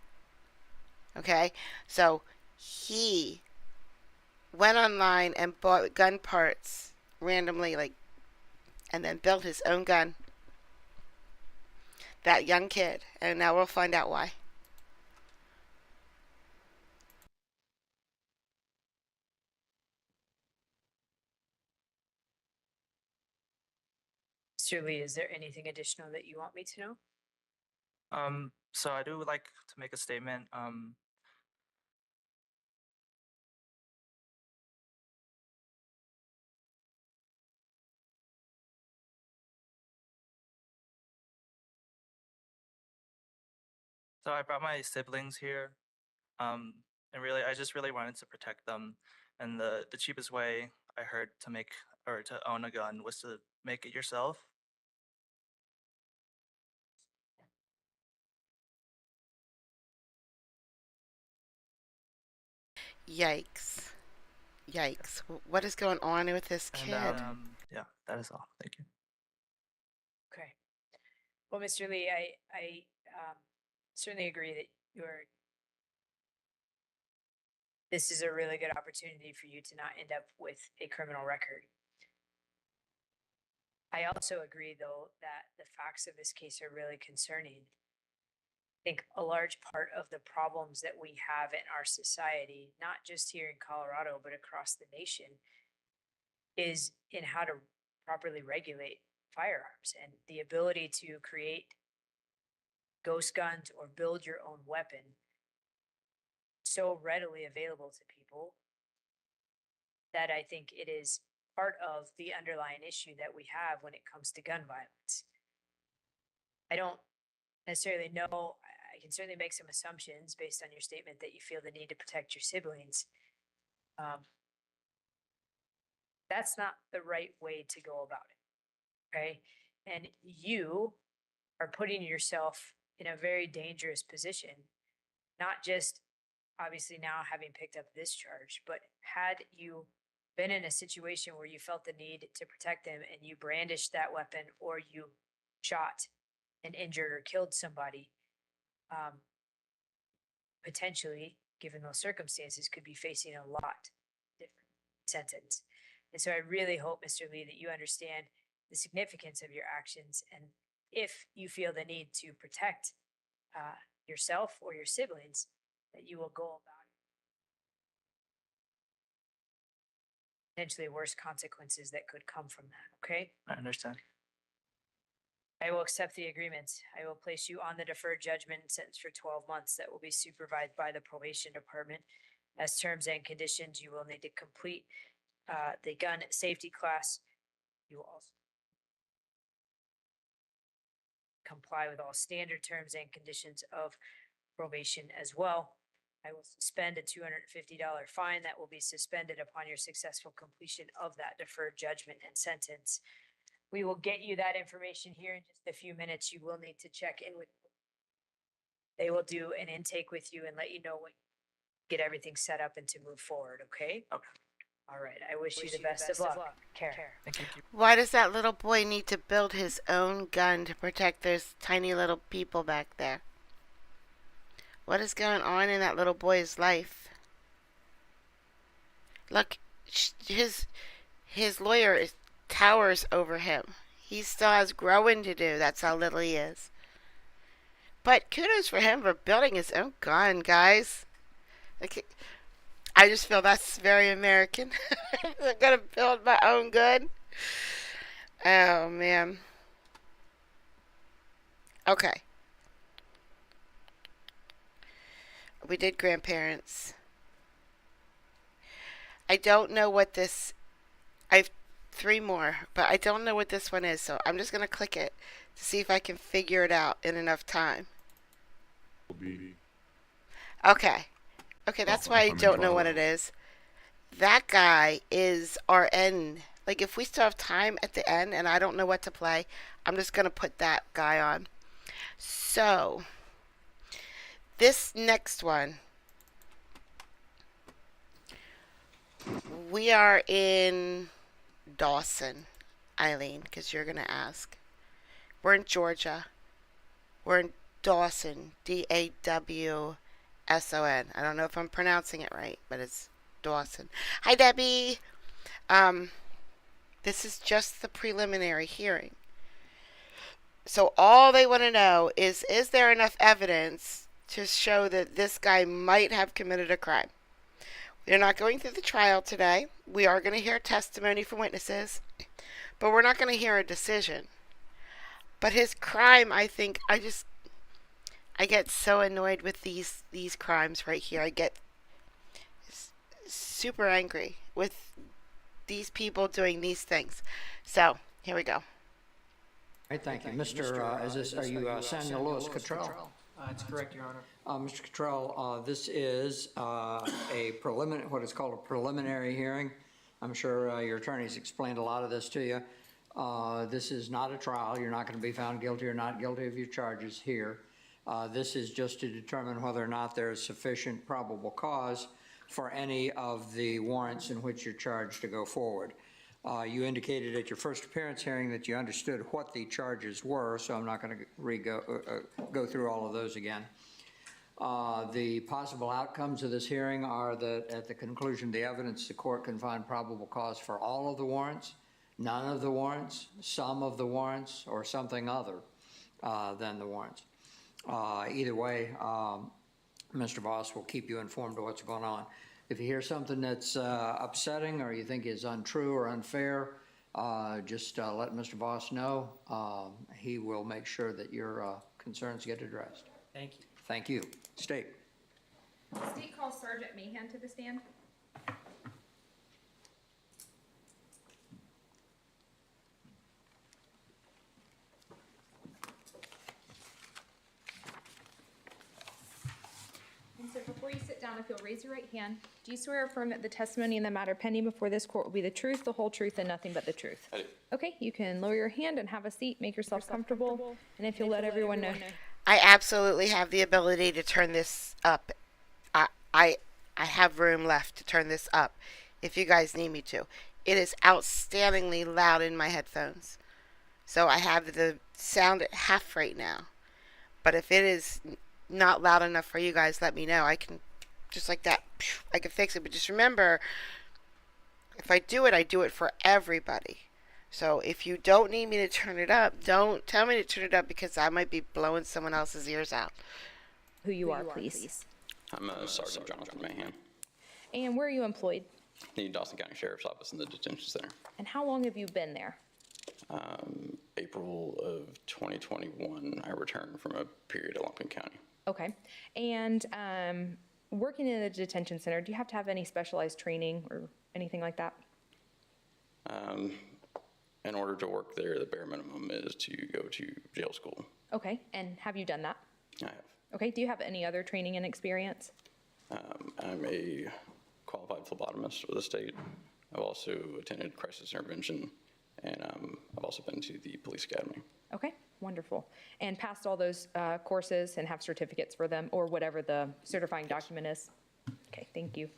Okay? So he went online and bought gun parts randomly, and then built his own gun. That young kid, and now we'll find out why. Mr. Lee, is there anything additional that you want me to know? So I do like to make a statement. So I brought my siblings here, and really, I just really wanted to protect them. And the cheapest way I heard to make or to own a gun was to make it yourself. Yikes. Yikes. What is going on with this kid? And, yeah, that is all. Thank you. Okay. Well, Mr. Lee, I certainly agree that this is a really good opportunity for you to not end up with a criminal record. I also agree, though, that the facts of this case are really concerning. I think a large part of the problems that we have in our society, not just here in Colorado, but across the nation, is in how to properly regulate firearms and the ability to create ghost guns or build your own weapon so readily available to people that I think it is part of the underlying issue that we have when it comes to gun violence. I don't necessarily know. I can certainly make some assumptions based on your statement that you feel the need to protect your siblings. That's not the right way to go about it, okay? And you are putting yourself in a very dangerous position not just obviously now having picked up this charge, but had you been in a situation where you felt the need to protect them and you brandished that weapon or you shot and injured or killed somebody, potentially, given those circumstances, could be facing a lot different sentence. And so I really hope, Mr. Lee, that you understand the significance of your actions. And if you feel the need to protect yourself or your siblings, that you will go about potentially worse consequences that could come from that. Okay? I understand. I will accept the agreement. I will place you on the deferred judgment and sentence for 12 months that will be supervised by the probation department. As terms and conditions, you will need to complete the gun safety class. You will also comply with all standard terms and conditions of probation as well. I will suspend a $250 fine that will be suspended upon your successful completion of that deferred judgment and sentence. We will get you that information here in just a few minutes. You will need to check in with. They will do an intake with you and let you know when get everything set up and to move forward. Okay. Okay. All right. I wish you the best of luck. Care. Thank you. Why does that little boy need to build his own gun to protect those tiny little people back there? What is going on in that little boy's life? Look, his lawyer towers over him. He still has growing to do. That's how little he is. But kudos for him for building his own gun, guys. Like, I just feel that's very American. I'm gonna build my own gun. Oh man. Okay. We did grandparents. I don't know what this. I have 3 more, but I don't know what this one is, so I'm just gonna click it to see if I can figure it out in enough time. Okay. Okay, that's why I don't know what it is. That guy is RN. Like, if we still have time at the end and I don't know what to play, I'm just gonna put that guy on. So, this next one, we are in Dawson, Eileen, because you're going to ask. We're in Georgia. We're in Dawson, Dawson. I don't know if I'm pronouncing it right, but it's Dawson. Hi, Debbie. This is just the preliminary hearing. So all they want to know is there enough evidence to show that this guy might have committed a crime? We're not going through the trial today. We are going to hear testimony from witnesses, but we're not going to hear a decision. But his crime, I think, I get so annoyed with these crimes right here. I get super angry with these people doing these things. So, here we go. All right, thank you. Mr. Are you Samuel Lewis Cottrell? That's correct, Your Honor. Mr. Cottrell, this is what is called a preliminary hearing. I'm sure your attorneys explained a lot of this to you. This is not a trial. You're not going to be found guilty or not guilty of your charges here. This is just to determine whether or not there is sufficient probable cause for any of the warrants in which you're charged to go forward. You indicated at your first appearance hearing that you understood what the charges were, so I'm not going to go through all of those again. The possible outcomes of this hearing are that at the conclusion of the evidence, the court can find probable cause for all of the warrants, none of the warrants, some of the warrants, or something other than the warrants. Either way, Mr. Voss will keep you informed of what's going on. If you hear something that's upsetting or you think is untrue or unfair, just let Mr. Voss know. He will make sure that your concerns get addressed. Thank you. Thank you. State. State calls Sergeant Mahan to the stand. And so before you sit down, if you'll raise your right hand, do you swear or affirm that the testimony in the matter pending before this court will be the truth, the whole truth, and nothing but the truth? I do. Okay, you can lower your hand and have a seat, make yourself comfortable, and if you'll let everyone know. I absolutely have the ability to turn this up. I have room left to turn this up if you guys need me to. It is outstandingly loud in my headphones. So I have the sound at half right now. But if it is not loud enough for you guys, let me know. I can, just like that, I can fix it. But just remember, if I do it for everybody. So if you don't need me to turn it up, don't tell me to turn it up because I might be blowing someone else's ears out. Who you are, please. I'm Sergeant Jonathan Mahan, And where are you employed? the Dawson County Sheriff's Office in the Detention Center. And how long have you been there? April of 2021, I returned from a period at Lumpkin County. Okay. And working in the detention center, do you have to have any specialized training or anything like that? In order to work there, the bare minimum is to go to jail school. Okay. And have you done that? I have. Okay. Do you have any other training and experience? I'm a qualified phlebotomist for the state. I've also attended crisis intervention, and I've also been to the police academy. Okay. Wonderful. And passed all those courses and have certificates for them or whatever the certifying document is? Okay. Thank you.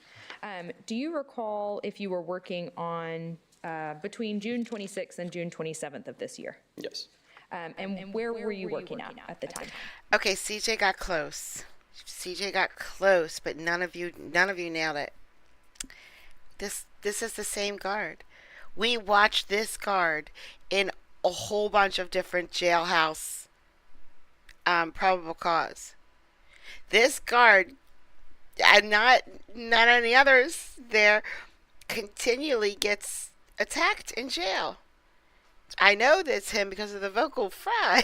Do you recall if you were working on between June 26th and June 27th of this year? Yes. And where were you working at the time? Okay, CJ got close. CJ got close, but none of you nailed it. This is the same guard. We watched this guard in a whole bunch of different jailhouse probable cause. This guard, and not any others there, continually gets attacked in jail. I know that's him because of the vocal fry.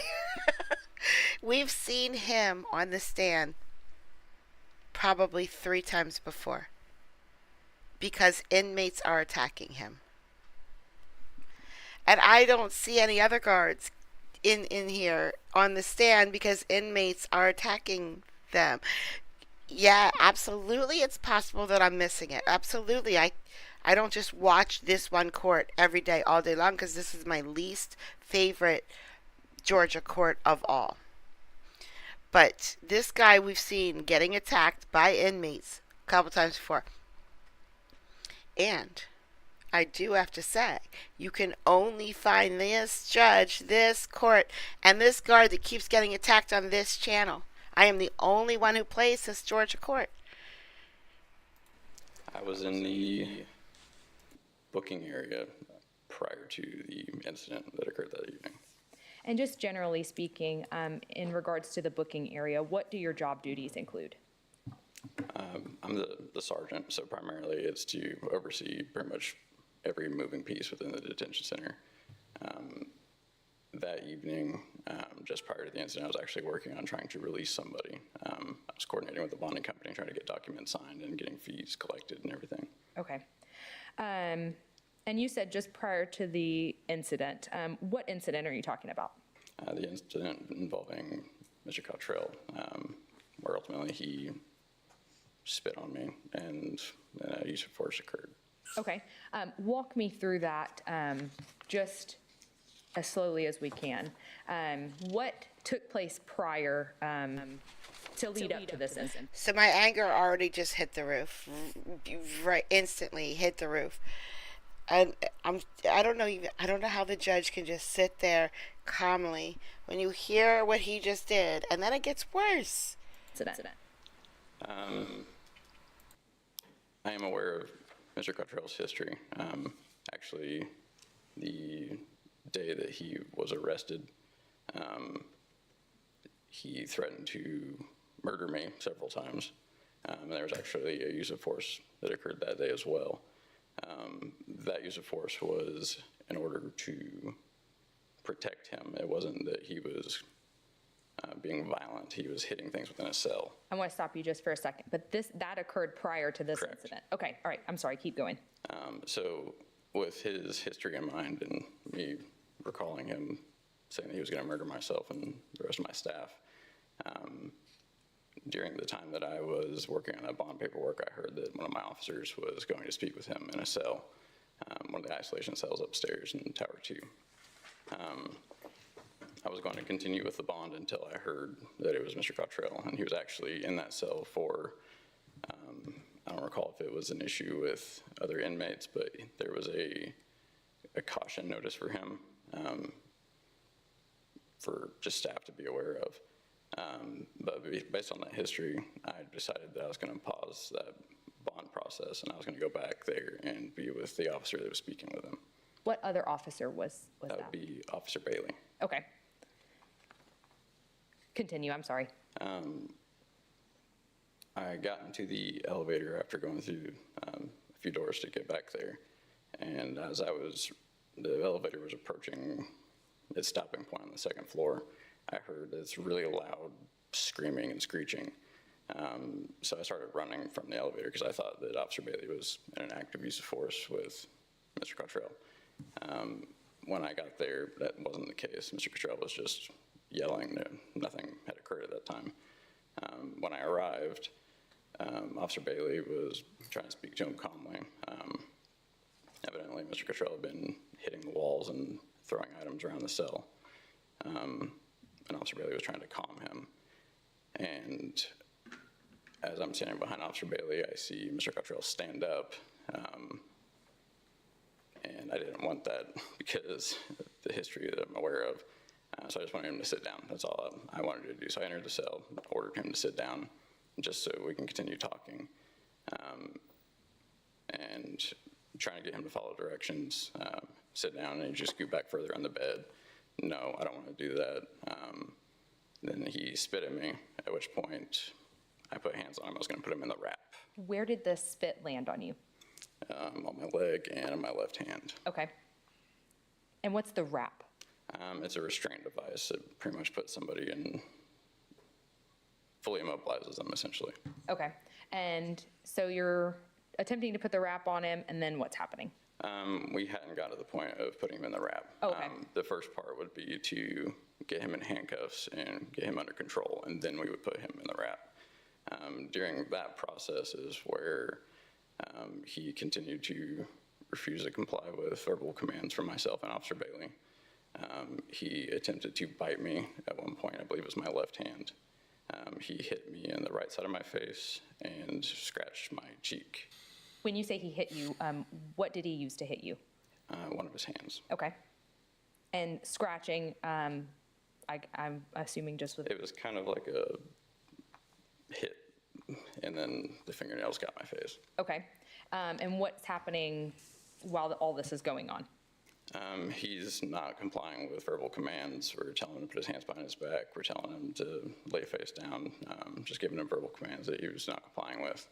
We've seen him on the stand probably 3 times before because inmates are attacking him. And I don't see any other guards in here on the stand because inmates are attacking them. Yeah, absolutely it's possible that I'm missing it. Absolutely. I don't just watch this one court every day, all day long, because this is my least favorite Georgia court of all. But this guy we've seen getting attacked by inmates a couple times before. And I do have to say, you can only find this judge, this court, and this guard that keeps getting attacked on this channel. I am the only one who plays this Georgia court. I was in the booking area prior to the incident that occurred that evening. And just generally speaking, in regards to the booking area, what do your job duties include? I'm the sergeant, so primarily it's to oversee pretty much every moving piece within the detention center. That evening, just prior to the incident, I was actually working on trying to release somebody. I was coordinating with the bonding company, trying to get documents signed and getting fees collected and everything. Okay. And you said just prior to the incident, what incident are you talking about? The incident involving Mr. Cottrell, where ultimately he spit on me and use of force occurred. Okay. Walk me through that just as slowly as we can. What took place prior to lead up to this incident? So my anger already just hit the roof, right? Instantly hit the roof, and I don't know how the judge can just sit there calmly when you hear what he just did, and then it gets worse. I am aware of Mr. Cottrell's history. Actually, the day that he was arrested, he threatened to murder me several times. And there was actually a use of force that occurred that day as well. That use of force was in order to protect him. It wasn't that he was being violent. He was hitting things within a cell. I want to stop you just for a second, but that occurred prior to this Correct. incident. Okay, all right, I'm sorry, keep going. So with his history in mind and me recalling him saying that he was going to murder myself and the rest of my staff, during the time that I was working on that bond paperwork, I heard that one of my officers was going to speak with him in a cell, one of the isolation cells upstairs in Tower 2. I was going to continue with the bond until I heard that it was Mr. Cottrell, and he was actually in that cell for, I don't recall if it was an issue with other inmates, but there was a caution notice for him for just staff to be aware of. But based on that history, I decided that I was going to pause that bond process, and I was going to go back there and be with the officer that was speaking with him. What other officer was that? That would be Officer Bailey. Okay. Continue, I'm sorry. I got into the elevator after going through a few doors to get back there. And as the elevator was approaching its stopping point on the second floor, I heard this really loud screaming and screeching. So I started running from the elevator because I thought that Officer Bailey was in an active use of force with Mr. Cottrell. When I got there, that wasn't the case. Mr. Cottrell was just yelling. Nothing had occurred at that time. When I arrived, Officer Bailey was trying to speak to him calmly. Evidently, Mr. Cottrell had been hitting the walls and throwing items around the cell. And Officer Bailey was trying to calm him. And as I'm standing behind Officer Bailey, I see Mr. Cottrell stand up. And I didn't want that because of the history that I'm aware of. So I just wanted him to sit down. That's all I wanted to do. So I entered the cell, ordered him to sit down, just so we can continue talking. And trying to get him to follow directions, sit down, and he just scoot back further on the bed. No, I don't want to do that. Then he spit at me, at which point I put hands on him. I was going to put him in the wrap. Where did the spit land on you? On my leg and on my left hand. Okay. And what's the wrap? It's a restraint device. It pretty much puts somebody in, fully immobilizes them, essentially. Okay. And so you're attempting to put the wrap on him, and then what's happening? We hadn't got to the point of putting him in the wrap. Okay. The first part would be to get him in handcuffs and get him under control, and then we would put him in the wrap. During that process is where he continued to refuse to comply with verbal commands from myself and Officer Bailey. He attempted to bite me at one point, I believe it was my left hand. He hit me in the right side of my face and scratched my cheek. When you say he hit you, what did he use to hit you? One of his hands. Okay. And scratching, I'm assuming just with... It was kind of like a hit, and then the fingernails got my face. Okay. And what's happening while all this is going on? He's not complying with verbal commands. We're telling him to put his hands behind his back. We're telling him to lay face down, just giving him verbal commands that he was not complying with.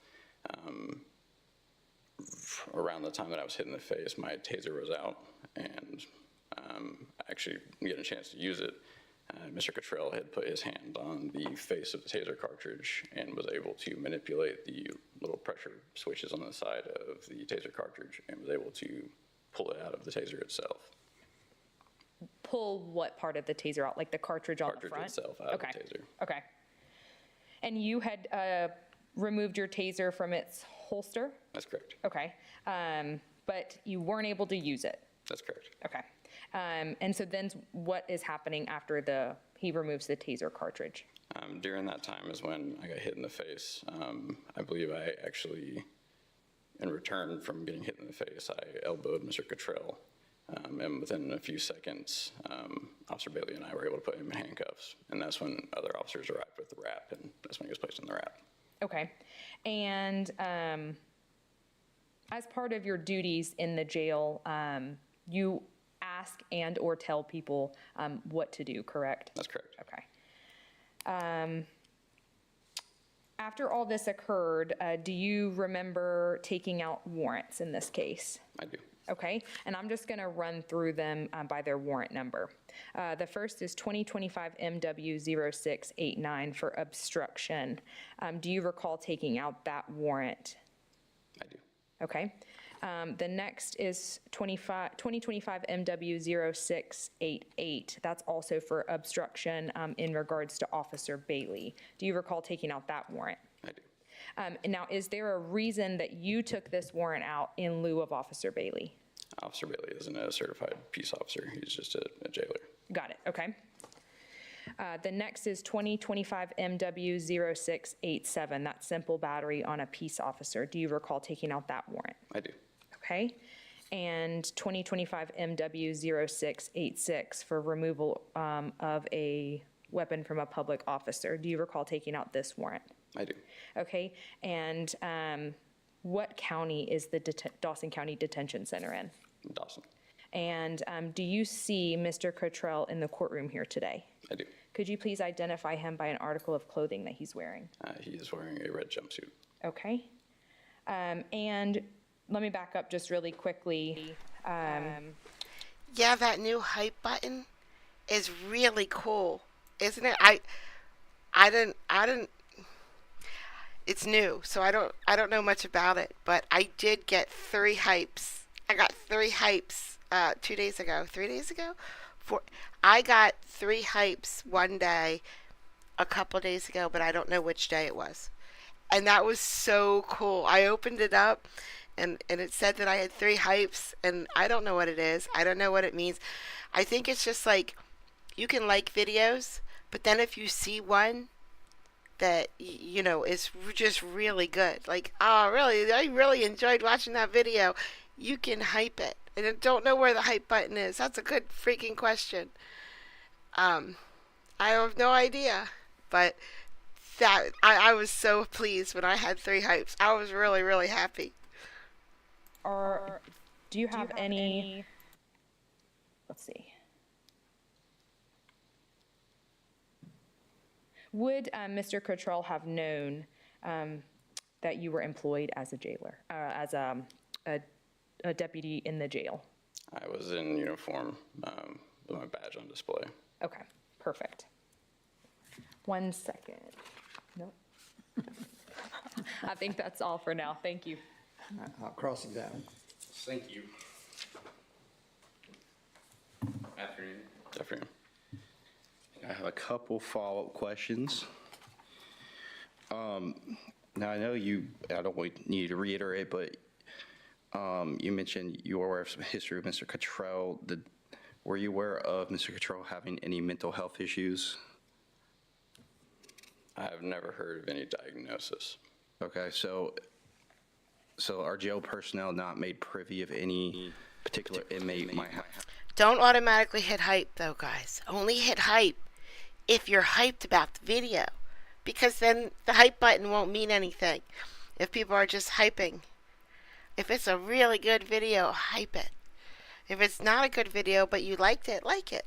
Around the time that I was hit in the face, my taser was out, and actually getting a chance to use it, Mr. Cottrell had put his hand on the face of the taser cartridge and was able to manipulate the little pressure switches on the side of the taser cartridge and was able to pull it out of the taser itself. Pull what part of the taser out? Like the cartridge on the front? Cartridge itself out of the taser. Okay. And you had removed your taser from its holster? That's correct. Okay. But you weren't able to use it? That's correct. Okay. And so then what is happening after he removes the taser cartridge? During that time is when I got hit in the face. I believe I actually, in return from getting hit in the face, I elbowed Mr. Cottrell. And within a few seconds, Officer Bailey and I were able to put him in handcuffs. And that's when other officers arrived with the wrap, and that's when he was placed in the wrap. Okay. And as part of your duties in the jail, you ask and or tell people what to do, correct? That's correct. Okay. After all this occurred, do you remember taking out warrants in this case? I do. Okay, and I'm just going to run through them by their warrant number. The first is 2025 MW0689 for obstruction. Do you recall taking out that warrant? I do. Okay. The next is 2025 MW0688. That's also for obstruction in regards to Officer Bailey. Do you recall taking out that warrant? I do. Now, is there a reason that you took this warrant out in lieu of Officer Bailey? Officer Bailey isn't a certified peace officer. He's just a jailer. Got it. Okay. The next is 2025 MW 0687, that's simple battery on a peace officer. Do you recall taking out that warrant? I do. Okay. And 2025 MW 0686 for removal of a weapon from a public officer. Do you recall taking out this warrant? I do. Okay. And what county is the Dawson County Detention Center in? Dawson. And do you see Mr. Cottrell in the courtroom here today? I do. Could you please identify him by an article of clothing that he's wearing? He is wearing a red jumpsuit. Okay. And let me back up just really quickly. Yeah, that new hype button is really cool, isn't it? I didn't. It's new, so I don't know much about it, but I did get 3 hypes. I got 3 hypes 2 days ago, 3 days ago. I got 3 hypes one day, a couple days ago, but I don't know which day it was. And that was so cool. I opened it up, and it said that I had 3 hypes, and I don't know what it is. I don't know what it means. I think it's just like you can like videos, but then if you see one that you know is just really good, like, oh really, I really enjoyed watching that video, you can hype it. And I don't know where the hype button is. That's a good freaking question. I have no idea, but that I was so pleased when I had 3 hypes. I was really, really happy. Do you have any, let's see. Would Mr. Cottrell have known that you were employed as a jailer, as a deputy in the jail? I was in uniform with my badge on display. Okay, perfect. 1 second. Nope. I think that's all for now. Thank you. I'll cross-examine. Thank you. Afternoon. Afternoon. I have a couple follow-up questions. Now, I know I don't need you to reiterate, but you mentioned you were aware of some history of Mr. Cottrell. Were you aware of Mr. Cottrell having any mental health issues? I have never heard of any diagnosis. Okay, so are jail personnel not made privy of any particular inmate might have? Don't automatically hit hype, though, guys. Only hit hype if you're hyped about the video, because then the hype button won't mean anything if people are just hyping. If it's a really good video, hype it. If it's not a good video but you liked it, like it.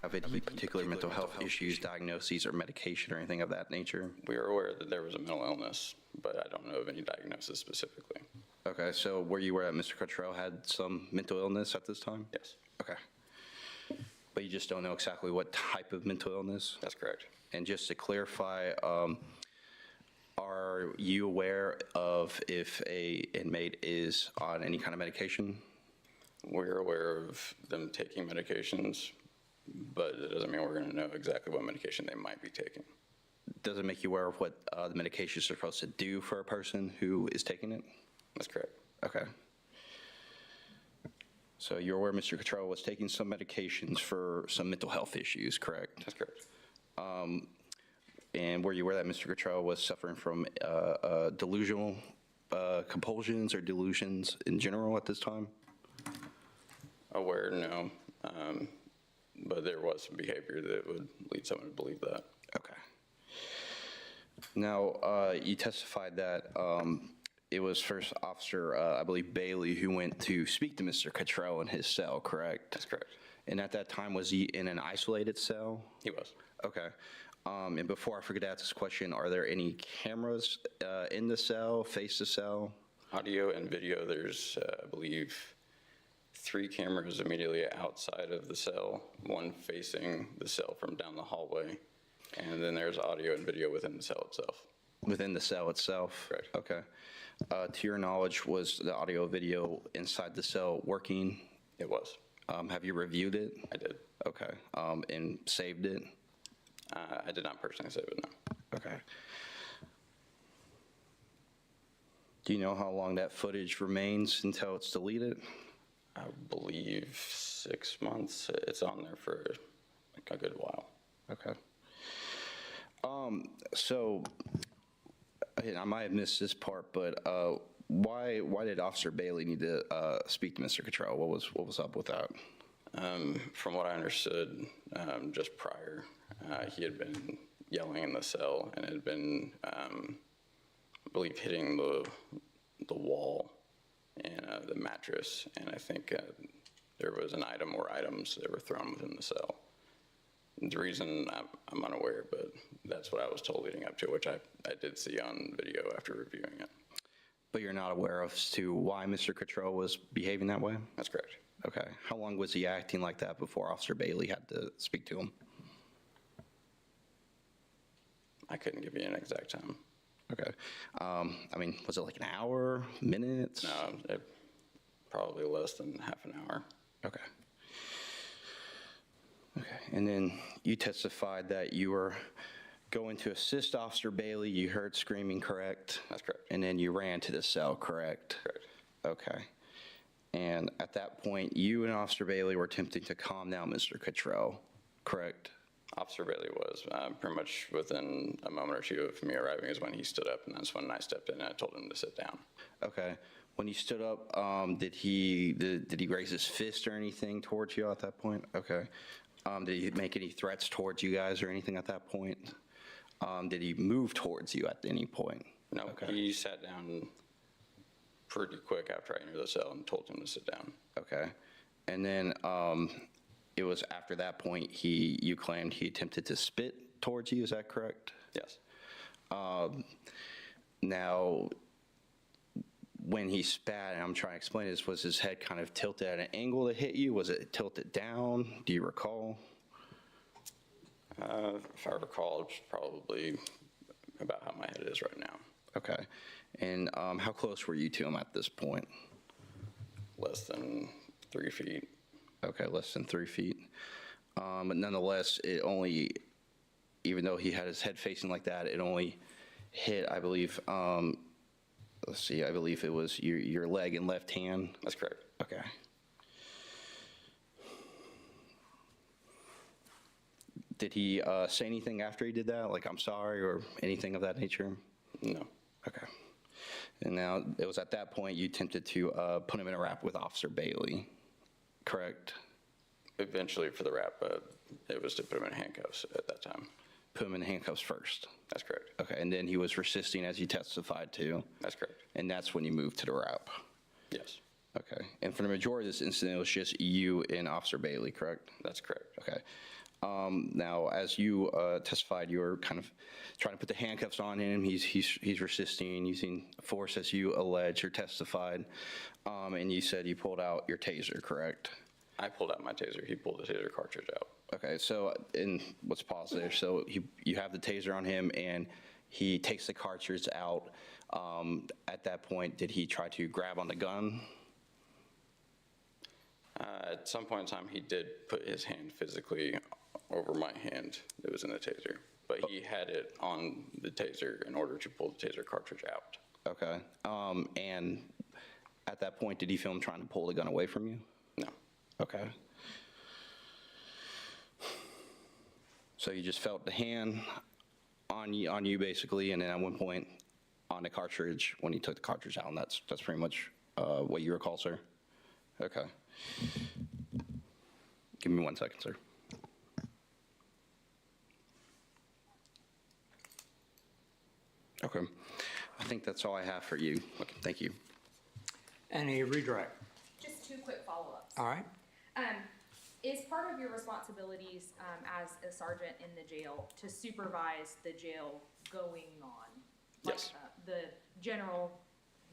Have any particular mental health issues, diagnoses, or medication or anything of that nature? We are aware that there was a mental illness, but I don't know of any diagnosis specifically. Okay, so were you aware that Mr. Cottrell had some mental illness at this time? Yes. Okay. But you just don't know exactly what type of mental illness? That's correct. And just to clarify, are you aware of if a inmate is on any kind of medication? We're aware of them taking medications, but it doesn't mean we're going to know exactly what medication they might be taking. Does it make you aware of what the medications are supposed to do for a person who is taking it? That's correct. Okay. So you're aware Mr. Cottrell was taking some medications for some mental health issues, correct? That's correct. And were you aware that Mr. Cottrell was suffering from delusional compulsions or delusions in general at this time? Aware, no. But there was some behavior that would lead someone to believe that. Okay. Now, you testified that it was First Officer, I believe, Bailey, who went to speak to Mr. Cottrell in his cell, correct? That's correct. And at that time, was he in an isolated cell? He was. Okay. And before I forget to ask this question, are there any cameras in the cell, face the cell? Audio and video, there's, I believe, 3 cameras immediately outside of the cell, one facing the cell from down the hallway, and then there's audio and video within the cell itself. Within the cell itself? Correct. Okay. To your knowledge, was the audio video inside the cell working? It was. Have you reviewed it? I did. Okay. And saved it? I did not personally save it, no. Okay. Do you know how long that footage remains until it's deleted? I believe 6 months. It's on there for like a good while. Okay. So, again, I might have missed this part, but why did Officer Bailey need to speak to Mr. Cottrell? What was up with that? From what I understood, just prior, he had been yelling in the cell and had been, I believe, hitting the wall and the mattress, and I think there was an item or items that were thrown within the cell. The reason I'm unaware, but that's what I was told leading up to, which I did see on video after reviewing it. But you're not aware as to why Mr. Cottrell was behaving that way? That's correct. Okay. How long was he acting like that before Officer Bailey had to speak to him? I couldn't give you an exact time. Okay. I mean, was it like an hour, minutes? No, probably less than half an hour. Okay. Okay. And then you testified that you were going to assist Officer Bailey. You heard screaming, correct? That's correct. And then you ran to the cell, correct? Correct. Okay. And at that point, you and Officer Bailey were attempting to calm down Mr. Cottrell, correct? Officer Bailey was pretty much within a moment or two of me arriving is when he stood up, and that's when I stepped in and I told him to sit down. Okay. When he stood up, did he raise his fist or anything towards you at that point? Okay. Did he make any threats towards you guys or anything at that point? Did he move towards you at any point? No, okay. He sat down pretty quick after I entered the cell and told him to sit down. Okay. And then it was after that point you claimed he attempted to spit towards you, is that correct? Yes. Now, when he spat, and I'm trying to explain this, was his head kind of tilted at an angle to hit you? Was it tilted down? Do you recall? If I recall, it's probably about how my head is right now. Okay. And how close were you to him at this point? Less than 3 feet. Okay, less than 3 feet. But nonetheless, it only, even though he had his head facing like that, it only hit, I believe, let's see, I believe it was your leg and left hand. That's correct. Okay. Did he say anything after he did that, like, I'm sorry, or anything of that nature? No. Okay. And now, it was at that point you attempted to put him in a wrap with Officer Bailey, correct? Eventually for the wrap, but it was to put him in handcuffs at that time. Put him in handcuffs first? That's correct. Okay, and then he was resisting as you testified to? That's correct. And that's when you moved to the wrap? Yes. Okay, and for the majority of this incident, it was just you and Officer Bailey, correct? That's correct. Okay. Now, as you testified, you were kind of trying to put the handcuffs on him. He's resisting, using force as you alleged or testified. And you said you pulled out your taser, correct? I pulled out my taser. He pulled the taser cartridge out. Okay, so, and let's pause there. So you have the taser on him and he takes the cartridge out. At that point, did he try to grab on the gun? At some point in time, he did put his hand physically over my hand that was in the taser, but he had it on the taser in order to pull the taser cartridge out. Okay, and at that point, did he feel him trying to pull the gun away from you? No. Okay. So you just felt the hand on you basically, and then at one point on the cartridge when he took the cartridge out, and that's pretty much what you recall, sir? Okay. Give me 1 second, sir. Okay. I think that's all I have for you. Okay, thank you. Any redirect? Just 2 quick follow-ups. All right. Is part of your responsibilities as a sergeant in the jail to supervise the jail going on? Yes. Like, the general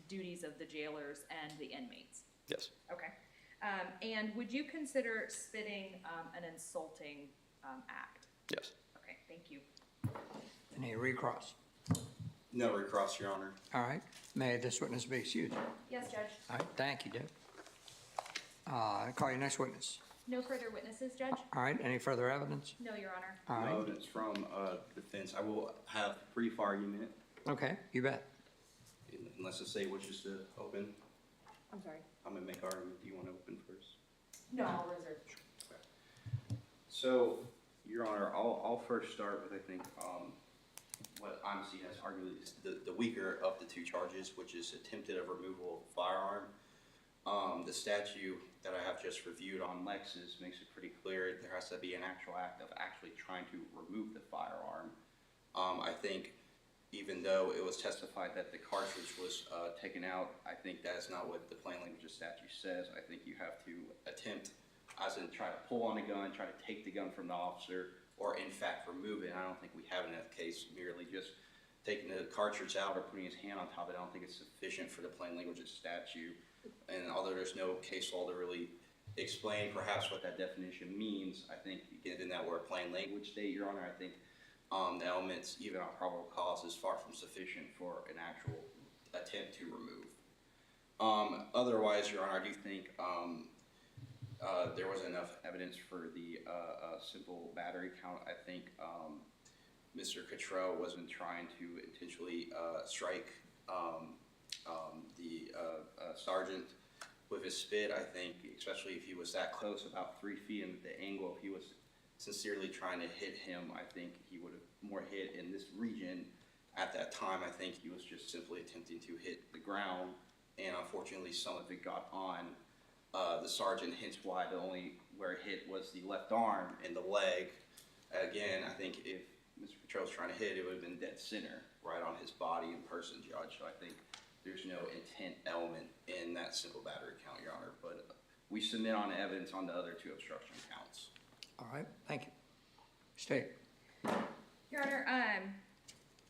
duties of the jailers and the inmates? Yes. Okay. And would you consider spitting an insulting act? Yes. Okay, thank you. Any recross? No recross, Your Honor. All right. May this witness be excused? Yes, Judge. All right, thank you, Deb. Call your next witness. No further witnesses, Judge? All right, any further evidence? No, Your Honor. All right. No evidence from defense. I will have brief argument. Okay, you bet. Unless the state wishes to open. I'm sorry. I'm gonna make argument. Do you want to open first? No, I'll reserve. So Your Honor, I'll first start with, I think, what I'm seeing as arguably the weaker of the two charges, which is attempted removal of firearm. The statute that I have just reviewed on Lexis makes it pretty clear there has to be an actual act of actually trying to remove the firearm. I think even though it was testified that the cartridge was taken out, I think that is not what the plain language of statute says. I think you have to attempt, as in try to pull on a gun, try to take the gun from the officer, or in fact remove it. And I don't think we have in that case merely just taking the cartridge out or putting his hand on top of it. I don't think it's sufficient for the plain language of statute. And although there's no case law to really explain perhaps what that definition means, I think given that we're a plain language state, Your Honor, I think the elements, even on probable cause, is far from sufficient for an actual attempt to remove. Otherwise, Your Honor, I do think there was enough evidence for the simple battery count. I think Mr. Cottrell wasn't trying to intentionally strike the sergeant with his spit. I think, especially if he was that close, about 3 feet, and the angle, if he was sincerely trying to hit him, I think he would have more hit in this region at that time. I think he was just simply attempting to hit the ground, and unfortunately some of it got on the sergeant, hence why the only where it hit was the left arm and the leg. Again, I think if Mr. Cottrell was trying to hit, it would have been dead center, right on his body in person, Judge. So I think there's no intent element in that simple battery count, Your Honor. But we submit on evidence on the other 2 obstruction counts. All right, thank you. State. Your Honor,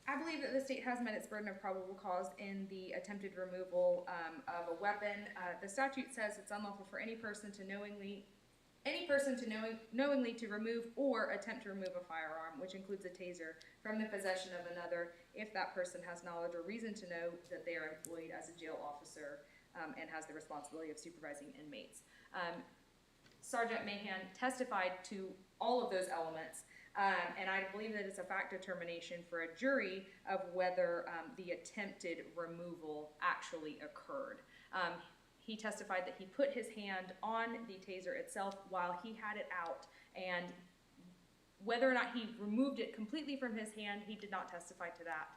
I believe that the state has met its burden of probable cause in the attempted removal of a weapon. The statute says it's unlawful for any person to knowingly to remove or attempt to remove a firearm, which includes a taser, from the possession of another if that person has knowledge or reason to know that they are employed as a jail officer and has the responsibility of supervising inmates. Sergeant Mahan testified to all of those elements, and I believe that it's a fact determination for a jury of whether the attempted removal actually occurred. He testified that he put his hand on the taser itself while he had it out, and whether or not he removed it completely from his hand, he did not testify to that.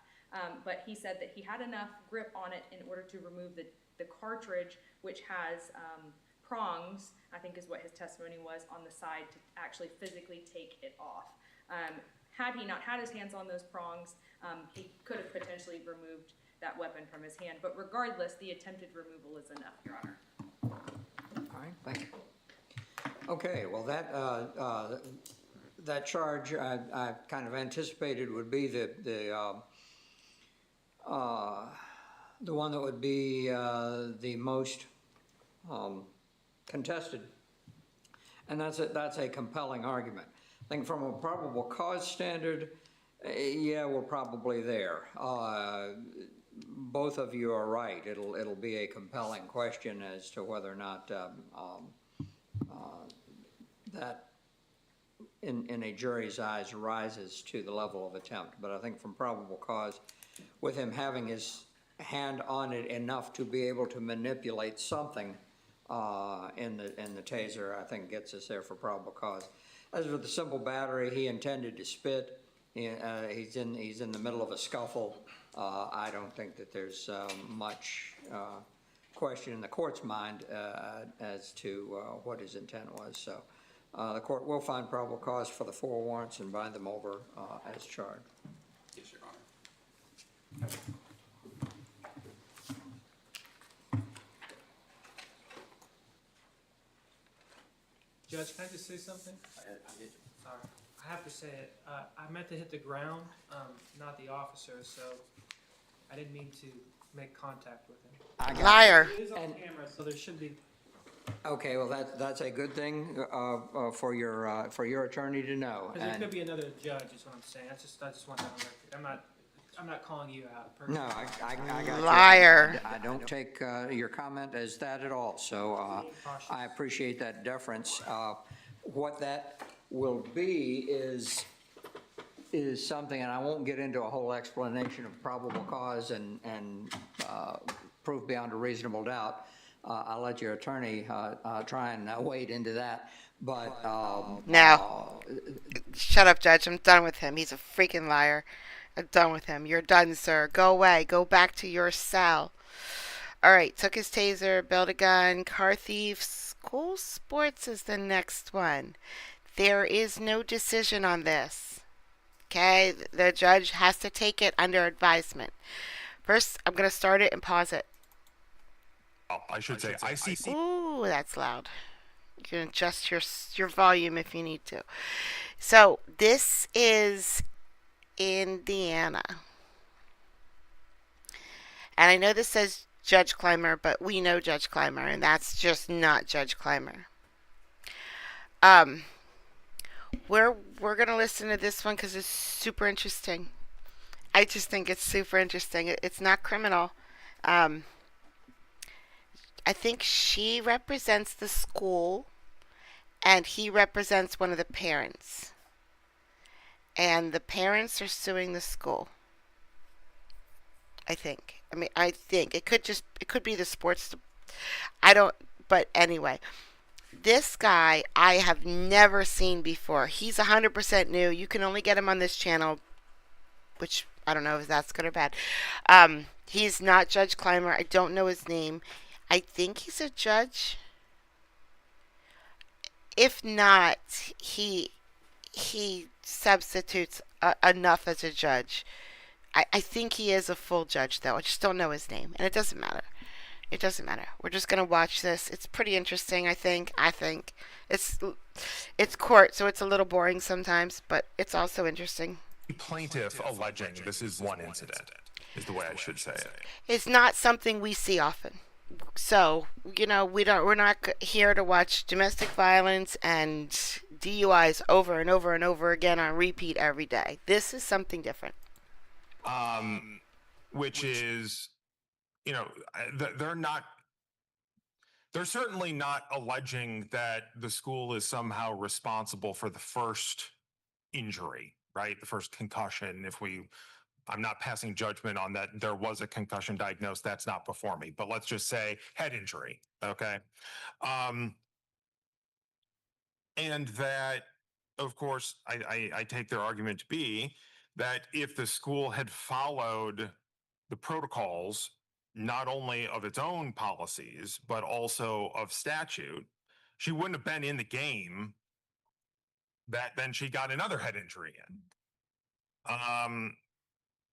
But he said that he had enough grip on it in order to remove the cartridge, which has prongs, I think is what his testimony was, on the side to actually physically take it off. Had he not had his hands on those prongs, he could have potentially removed that weapon from his hand. But regardless, the attempted removal is enough, Your Honor. All right, thank you. Okay, well, that charge I kind of anticipated would be the one that would be the most contested, and that's a compelling argument. I think from a probable cause standard, yeah, we're probably there. Both of you are right. It'll be a compelling question as to whether or not that in a jury's eyes rises to the level of attempt. But I think from probable cause, with him having his hand on it enough to be able to manipulate something in the taser, I think gets us there for probable cause. As for the simple battery, he intended to spit. He's in the middle of a scuffle. I don't think that there's much question in the court's mind as to what his intent was. So the court will find probable cause for the 4 warrants and bind them over as charged. Yes, Your Honor. Judge, can I just say something? Sorry, I have to say it. I meant to hit the ground, not the officer, so I didn't mean to make contact with him. Liar. It is on camera, so there should be. Okay, well that's a good thing for your attorney to know. Because there could be another judge, is what I'm saying. I just want that on record. I'm not calling you out personally. No, I got you. Liar. I don't take your comment as that at all. So I appreciate that deference. What that will be is something, and I won't get into a whole explanation of probable cause and proof beyond a reasonable doubt. I'll let your attorney try and wade into that. But No. Shut up, Judge. I'm done with him. He's a freaking liar. I'm done with him. You're done, sir. Go away. Go back to your cell. All right. Took his taser, built a gun, car thief, school sports is the next one. There is no decision on this. Okay? The judge has to take it under advisement. First, I'm going to start it and pause it. I should say, I see. Ooh, that's loud. You can adjust your volume if you need to. So, this is Indiana. And I know this says Judge Clymer, but we know Judge Clymer, and that's just not Judge Clymer. We're going to listen to this one because it's super interesting. I just think it's super interesting. It's not criminal. I think she represents the school, and he represents one of the parents. And the parents are suing the school. I think. I think it could be the sports. But anyway, this guy I have never seen before. He's 100% new. You can only get him on this channel, which I don't know if that's good or bad. He's not Judge Clymer. I don't know his name. I think he's a judge. If not, he substitutes enough as a judge. I think he is a full judge, though. I just don't know his name, and it doesn't matter. It doesn't matter. We're just gonna watch this. It's pretty interesting. I think it's court, so it's a little boring sometimes, but it's also interesting. Plaintiff alleging this is one incident, is the way I should say it. It's not something we see often. So, we're not here to watch domestic violence and DUIs over and over and over again on repeat every day. This is something different. Which is, they're certainly not alleging that the school is somehow responsible for the first injury, right? The first concussion. I'm not passing judgment on that. There was a concussion diagnosed. That's not before me, but let's just say head injury. Okay. And that, of course, I take their argument to be that if the school had followed the protocols, not only of its own policies, but also of statute, she wouldn't have been in the game that then she got another head injury in.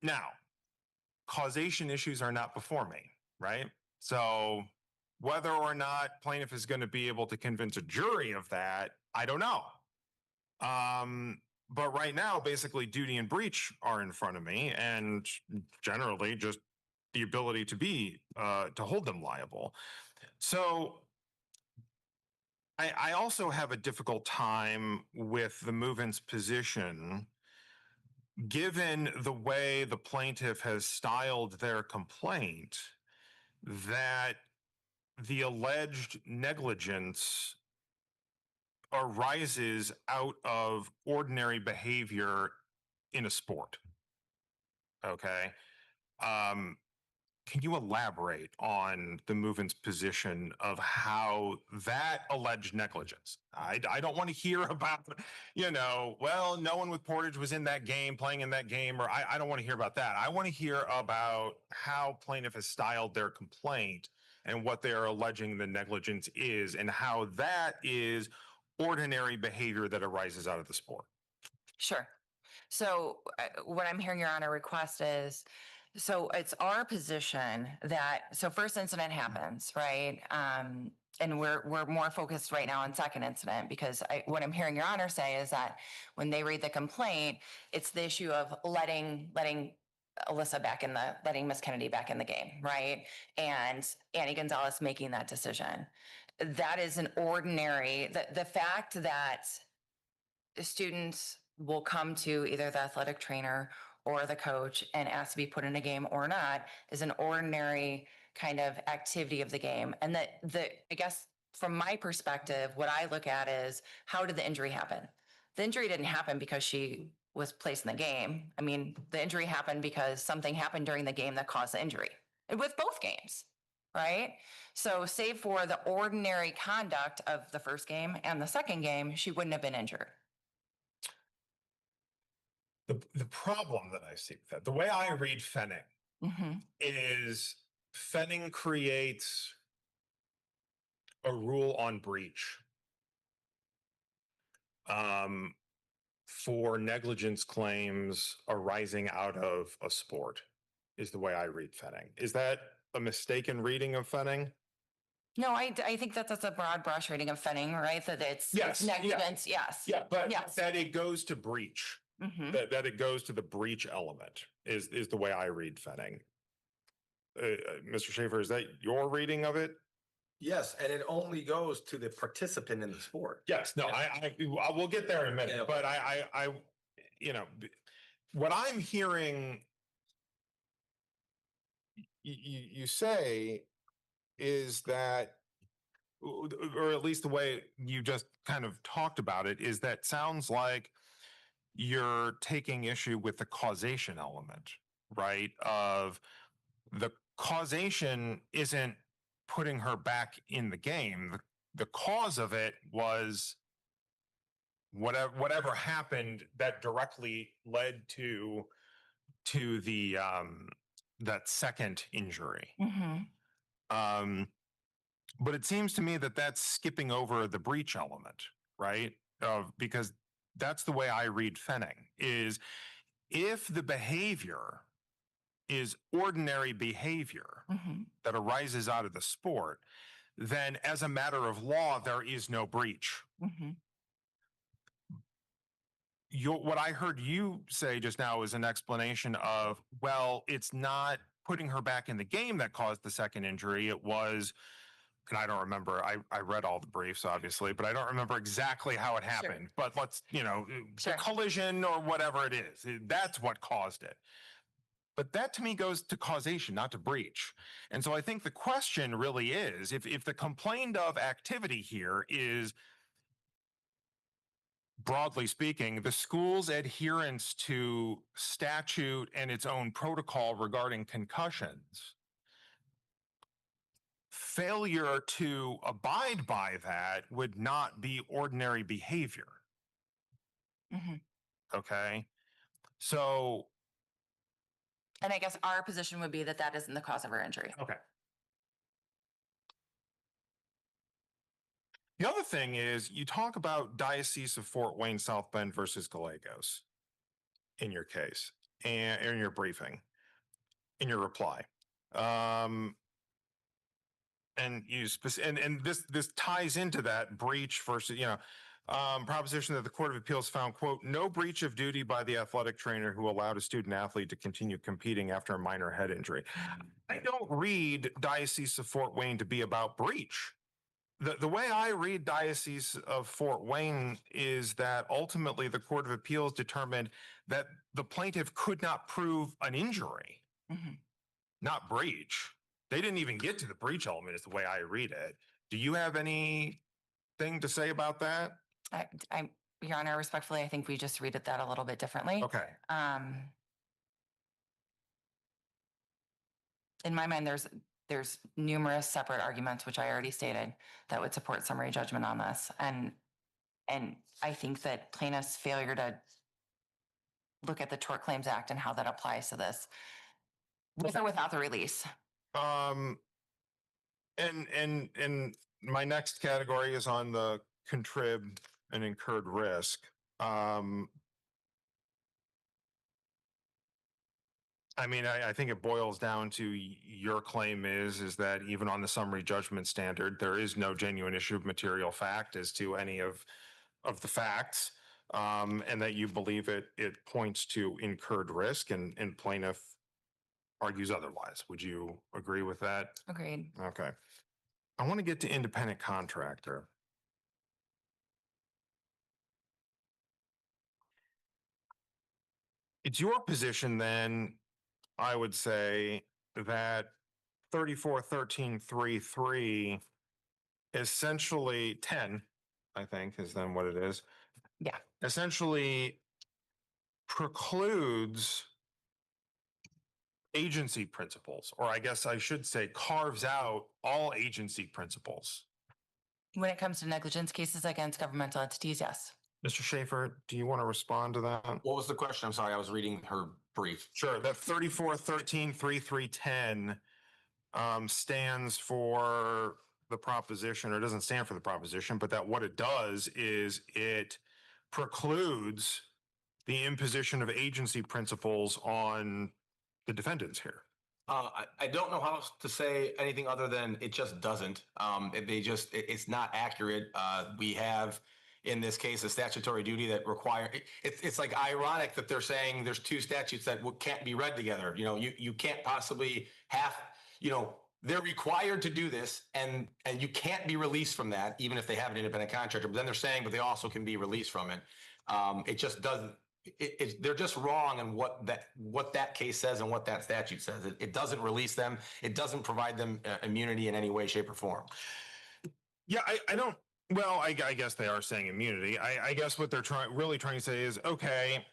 Now, causation issues are not before me, right? So whether or not plaintiff is going to be able to convince a jury of that, I don't know. But right now, basically, duty and breach are in front of me, and generally just the ability to hold them liable. So I also have a difficult time with the move-in's position, given the way the plaintiff has styled their complaint, that the alleged negligence arises out of ordinary behavior in a sport. Okay. Can you elaborate on the move-in's position of how that alleged negligence? I don't want to hear about, well, no one with Portage was in that game, playing in that game, or I don't want to hear about that. I want to hear about how plaintiff has styled their complaint and what they are alleging the negligence is, and how that is ordinary behavior that arises out of the sport. Sure. So what I'm hearing your honor request is, so it's our position that, so first incident happens, right? And we're more focused right now on second incident, because what I'm hearing your honor say is that when they read the complaint, it's the issue of letting Alyssa letting Miss Kennedy back in the game, right? And Annie Gonzalez making that decision. That is an ordinary, the fact that students will come to either the athletic trainer or the coach and ask to be put in a game or not is an ordinary kind of activity of the game. And I guess from my perspective, what I look at is, how did the injury happen? The injury didn't happen because she was placed in the game. I mean, the injury happened because something happened during the game that caused the injury, and with both games, right? So save for the ordinary conduct of the first game and the second game, she wouldn't have been injured. The problem that I see with that, the way I read Fenning is Fenning creates a rule on breach for negligence claims arising out of a sport, is the way I read Fenning. Is that a mistaken reading of Fenning? No, I think that that's a broad brush reading of Fenning, right? That it's negligence, yes. Yeah, but that it goes to breach, that it goes to the breach element is the way I read Fenning. Mr. Schaefer, is that your reading of it? Yes, and it only goes to the participant in the sport. Yes, no, I will get there in a minute, but I, you know, what I'm hearing you say is that, or at least the way you just kind of talked about it, is that sounds like you're taking issue with the causation element, right? Of the causation isn't putting her back in the game. The cause of it was whatever happened that directly led to the that second injury. But it seems to me that that's skipping over the breach element, right? Because that's the way I read Fenning, is if the behavior is ordinary behavior that arises out of the sport, then as a matter of law, there is no breach. What I heard you say just now is an explanation of, well, it's not putting her back in the game that caused the second injury. It was, and I don't remember, I read all the briefs, obviously, but I don't remember exactly how it happened. But let's, the collision or whatever it is, that's what caused it. But that to me goes to causation, not to breach. And so I think the question really is, if the complained of activity here is, broadly speaking, the school's adherence to statute and its own protocol regarding concussions, failure to abide by that would not be ordinary behavior. Okay. So. And I guess our position would be that that isn't the cause of her injury. Okay. The other thing is you talk about Diocese of Fort Wayne, South Bend versus Gallegos in your case and in your briefing, in your reply. And this ties into that breach versus, proposition that the Court of Appeals found, quote, no breach of duty by the athletic trainer who allowed a student athlete to continue competing after a minor head injury. I don't read Diocese of Fort Wayne to be about breach. The way I read Diocese of Fort Wayne is that ultimately the Court of Appeals determined that the plaintiff could not prove an injury, not breach. They didn't even get to the breach element is the way I read it. Do you have anything to say about that? Your Honor, respectfully, I think we just read it that a little bit differently. Okay. In my mind, there's numerous separate arguments, which I already stated, that would support summary judgment on this. And I think that plaintiff's failure to look at the Tort Claims Act and how that applies to this, with or without the release. And my next category is on the contrib and incurred risk. I mean, I think it boils down to your claim is that even on the summary judgment standard, there is no genuine issue of material fact as to any of the facts, and that you believe it points to incurred risk, and plaintiff argues otherwise. Would you agree with that? Agreed. Okay. I want to get to independent contractor. It's your position then, I would say, that 3413.33 essentially 10, I think is then what it is. Yeah. Essentially precludes agency principles, or I guess I should say carves out all agency principles. When it comes to negligence cases against governmental entities, yes. Mr. Schaefer, do you want to respond to that? What was the question? I'm sorry, I was reading her brief. Sure. That 34133310 stands for the proposition, or doesn't stand for the proposition, but that what it does is it precludes the imposition of agency principles on the defendants here. I don't know how else to say anything other than it just doesn't. It's not accurate. We have in this case a statutory duty that require. It's like ironic that they're saying there's two statutes that can't be read together. You know, you can't possibly have. You know, they're required to do this, and you can't be released from that, even if they have an independent contractor. But then they're saying, but they also can be released from it. It just doesn't. They're just wrong in what that case says and what that statute says. It doesn't release them. It doesn't provide them immunity in any way, shape, or form. Yeah, I don't. Well, I guess they are saying immunity. I guess what they're really trying to say is, okay,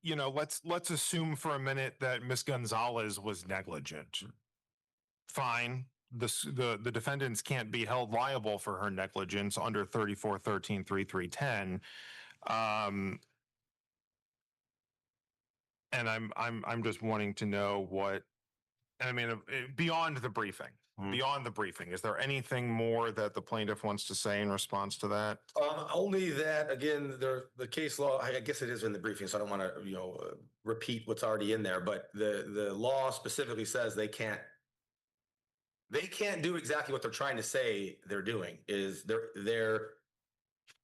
you know, let's assume for a minute that Miss Gonzalez was negligent. Fine. The defendants can't be held liable for her negligence under 34133310. And I'm just wanting to know what, I mean, beyond the briefing, is there anything more that the plaintiff wants to say in response to that? Only that, again, the case law, I guess it is in the briefing, so I don't want to, repeat what's already in there, but the law specifically says they can't do exactly what they're trying to say they're doing. Is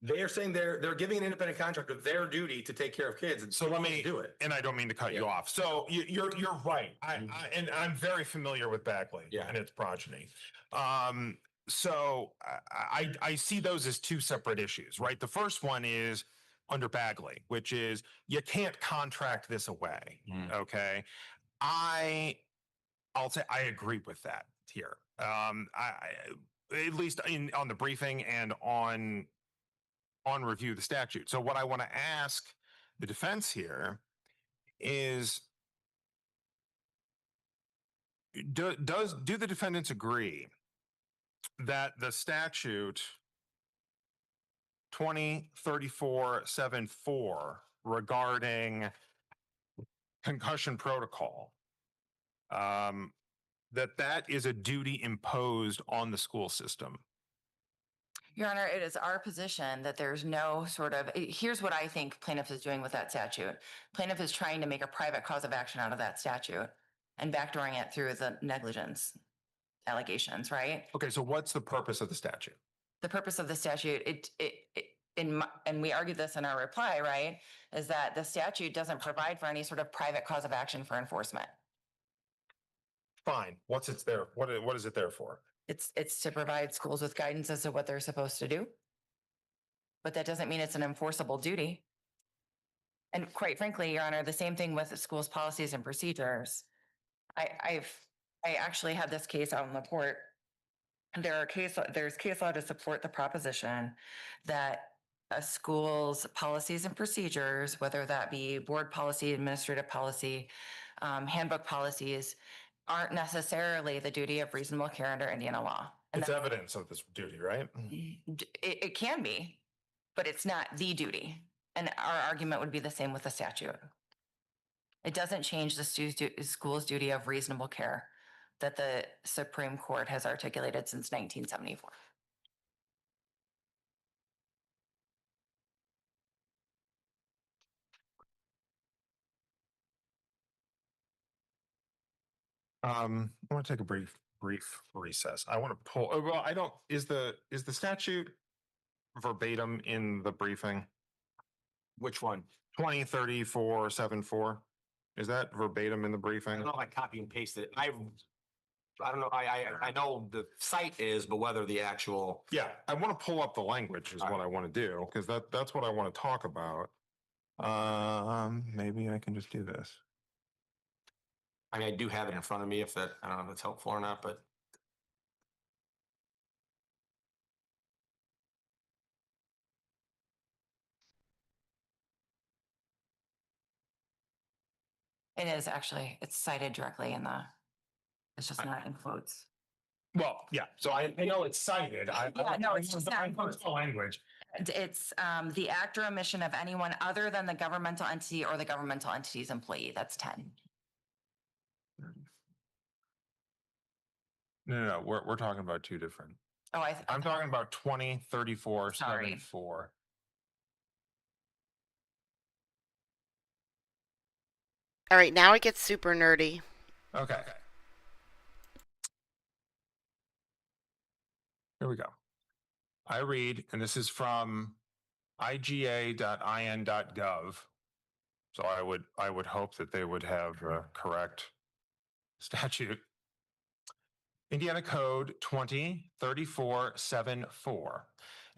they're saying they're giving an independent contractor their duty to take care of kids, and so let me do it. And I don't mean to cut you off. So you're right. And I'm very familiar with Bagley and its progeny. So I see those as two separate issues, right? The first one is under Bagley, which is you can't contract this away. Okay, I'll say I agree with that here. At least on the briefing and on review of the statute. So what I want to ask the defense here is, do the defendants agree that the statute 203474 regarding concussion protocol, that is a duty imposed on the school system? Your Honor, it is our position that there's no sort of, here's what I think plaintiff is doing with that statute. Plaintiff is trying to make a private cause of action out of that statute and backdooring it through the negligence allegations, right? Okay, so what's the purpose of the statute? The purpose of the statute, and we argued this in our reply, right, is that the statute doesn't provide for any sort of private cause of action for enforcement. Fine. What is it there for? It's to provide schools with guidance as to what they're supposed to do. But that doesn't mean it's an enforceable duty. And quite frankly, Your Honor, the same thing with the school's policies and procedures. I actually had this case out in the court. There's case law to support the proposition that a school's policies and procedures, whether that be board policy, administrative policy, handbook policies, aren't necessarily the duty of reasonable care under Indiana law. And it's evidence of this duty, right? It can be, but it's not the duty. And our argument would be the same with the statute. It doesn't change the school's duty of reasonable care that the Supreme Court has articulated since 1974. I want to take a brief recess. I want to pull. Well, I don't. Is the statute verbatim in the briefing? Which one? 203474. Is that verbatim in the briefing? I don't know if I copy and paste it. I don't know. I know the site is, but whether the actual. Yeah, I want to pull up the language is what I want to do, because that's what I want to talk about. Maybe I can just do this. I mean, I do have it in front of me. I don't know if it's helpful or not, but. It is actually, it's cited directly in it's just not in quotes. Well, yeah, so I know it's cited. Yeah, no, it's just not in quotes. the language. It's the act or omission of anyone other than the governmental entity or the governmental entity's employee. That's 10. No, we're talking about two different. Oh, I'm talking about 20, 34, Sorry. 74. All right, now it gets super nerdy. Okay. Here we go. I read, and this is from iga.in.gov. So I would hope that they would have the correct statute. Indiana Code 203474.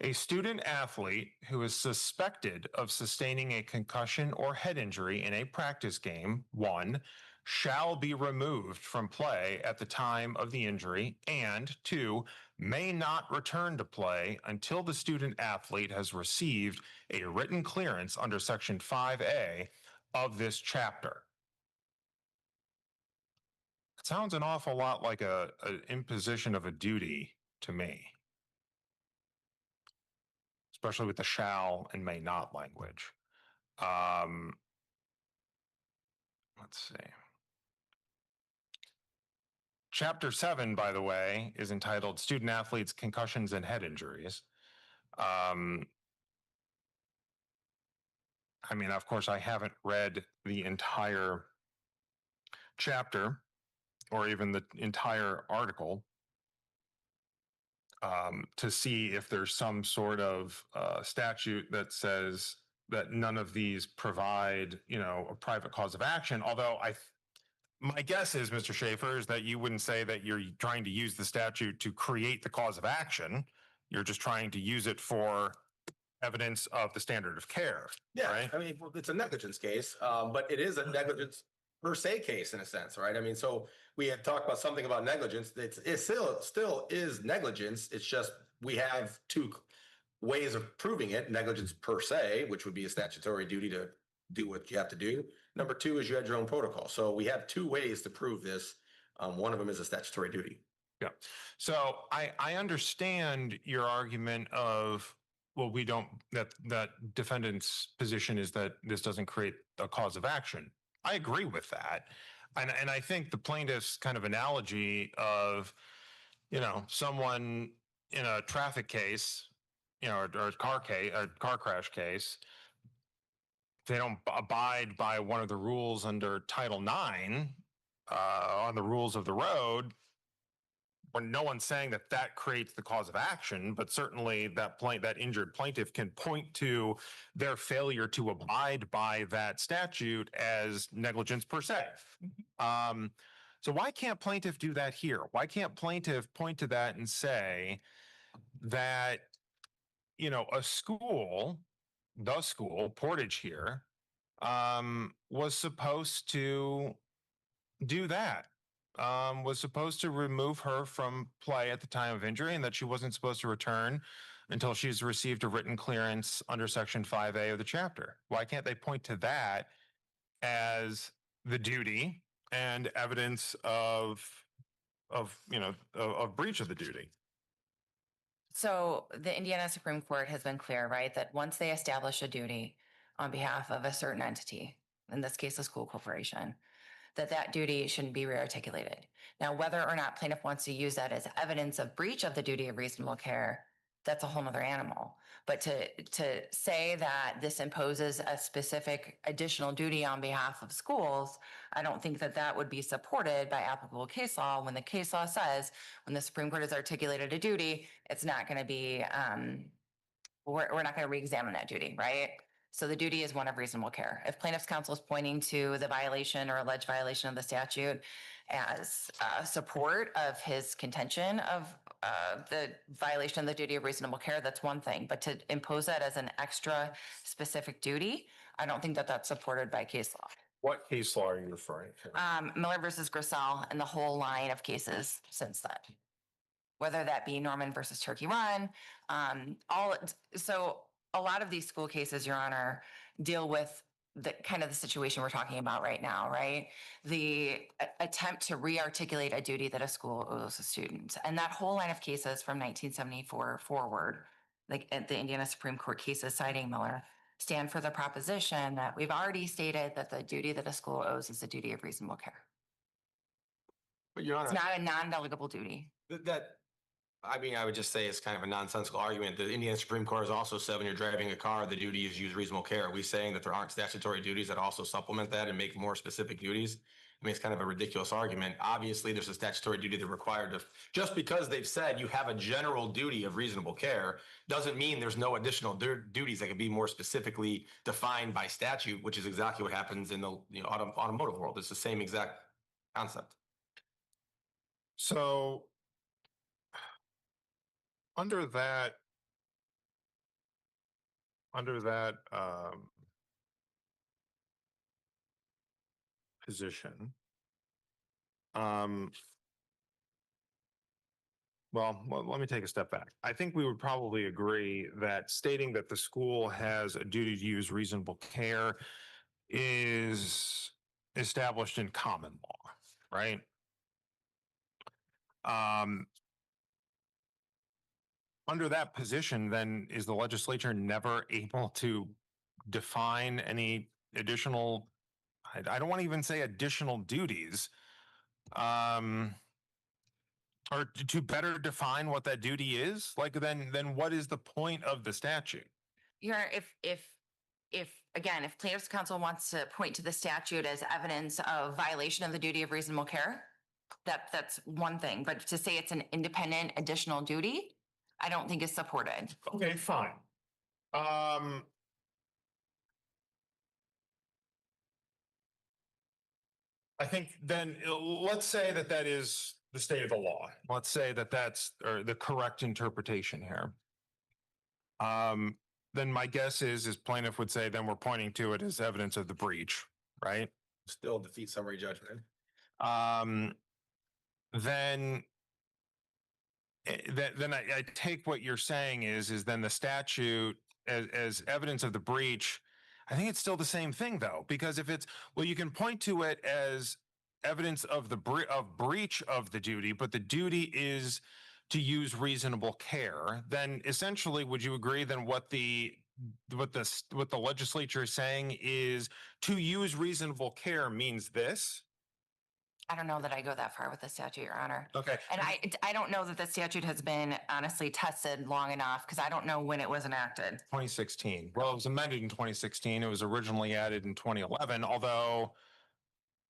A student athlete who is suspected of sustaining a concussion or head injury in a practice game, 1, shall be removed from play at the time of the injury, and 2, may not return to play until the student athlete has received a written clearance under Section 5A of this chapter. It sounds an awful lot like an imposition of a duty to me, especially with the shall and may not language. Let's see. Chapter 7, by the way, is entitled Student Athletes, Concussions, and Head Injuries. I mean, of course, I haven't read the entire chapter or even the entire article to see if there's some sort of statute that says that none of these provide, a private cause of action. Although my guess is, Mr. Schaefer, is that you wouldn't say that you're trying to use the statute to create the cause of action. You're just trying to use it for evidence of the standard of care. Yeah, right? I mean, it's a negligence case, but it is a negligence per se case in a sense, right? I mean, so we had talked about something about negligence. It still is negligence. It's just we have two ways of proving it: negligence per se, which would be a statutory duty to do what you have to do. Number 2 is you had your own protocol. So we have 2 ways to prove this. One of them is a statutory duty. Yeah. So I understand your argument of, well, we don't, that defendant's position is that this doesn't create a cause of action. I agree with that. And I think the plaintiff's kind of analogy of, someone in a traffic case, or a car crash case, they don't abide by one of the rules under Title IX on the rules of the road, when no one's saying that creates the cause of action, but certainly that injured plaintiff can point to their failure to abide by that statute as negligence per se. So why can't plaintiff do that here? Why can't plaintiff point to that and say that, a school, the school, Portage here, was supposed to do that? Was supposed to remove her from play at the time of injury, and that she wasn't supposed to return until she's received a written clearance under Section 5A of the chapter. Why can't they point to that as the duty and evidence of breach of the duty? So the Indiana Supreme Court has been clear, right, that once they establish a duty on behalf of a certain entity, in this case, a school corporation, that duty shouldn't be rearticulated. Now, whether or not plaintiff wants to use that as evidence of breach of the duty of reasonable care, that's a whole nother animal. But to say that this imposes a specific additional duty on behalf of schools, I don't think that would be supported by applicable case law, when the case law says when the Supreme Court has articulated a duty, it's not going to be, we're not going to re-examine that duty, right? So the duty is one of reasonable care. If plaintiff's counsel is pointing to the violation or alleged violation of the statute as support of his contention of the violation of the duty of reasonable care, that's one thing. But to impose that as an extra specific duty, I don't think that's supported by case law. What case law are you referring to? Miller versus Grissel and the whole line of cases since then. Whether that be Norman versus Turkey Run, so a lot of these school cases, Your Honor, deal with the kind of the situation we're talking about right now, right? The attempt to re-articulate a duty that a school owes a student. And that whole line of cases from 1974 forward, like at the Indiana Supreme Court cases citing Miller, stand for the proposition that we've already stated that the duty that a school owes is the duty of reasonable care. But Your Honor, It's not a non-delegable duty. I mean, I would just say it's kind of a nonsensical argument. The Indiana Supreme Court has also said when you're driving a car, the duty is use reasonable care. Are we saying that there aren't statutory duties that also supplement that and make more specific duties? I mean, it's kind of a ridiculous argument. Obviously, there's a statutory duty that required to, just because they've said you have a general duty of reasonable care, doesn't mean there's no additional duties that can be more specifically defined by statute, which is exactly what happens in the automotive world. It's the same exact concept. So under that position, well, let me take a step back. I think we would probably agree that stating that the school has a duty to use reasonable care is established in common law, right? Under that position, then is the legislature never able to define any additional, I don't want to even say additional duties, or to better define what that duty is? Like, then what is the point of the statute? Your Honor, if again, if plaintiff's counsel wants to point to the statute as evidence of violation of the duty of reasonable care, that's one thing. But to say it's an independent additional duty, I don't think is supported. Okay, fine. I think then let's say that that is the state of the law. Let's say that that's the correct interpretation here. Then my guess is plaintiff would say, then we're pointing to it as evidence of the breach, right? Still defeat summary judgment. Then I take what you're saying is then the statute as evidence of the breach. I think it's still the same thing though, because if it's, well, you can point to it as evidence of the breach of the duty, but the duty is to use reasonable care, then essentially, would you agree then what the legislature is saying is to use reasonable care means this? I don't know that I go that far with the statute, Your Honor. Okay. And I don't know that the statute has been honestly tested long enough because I don't know when it was enacted. 2016. Well, it was amended in 2016. It was originally added in 2011, although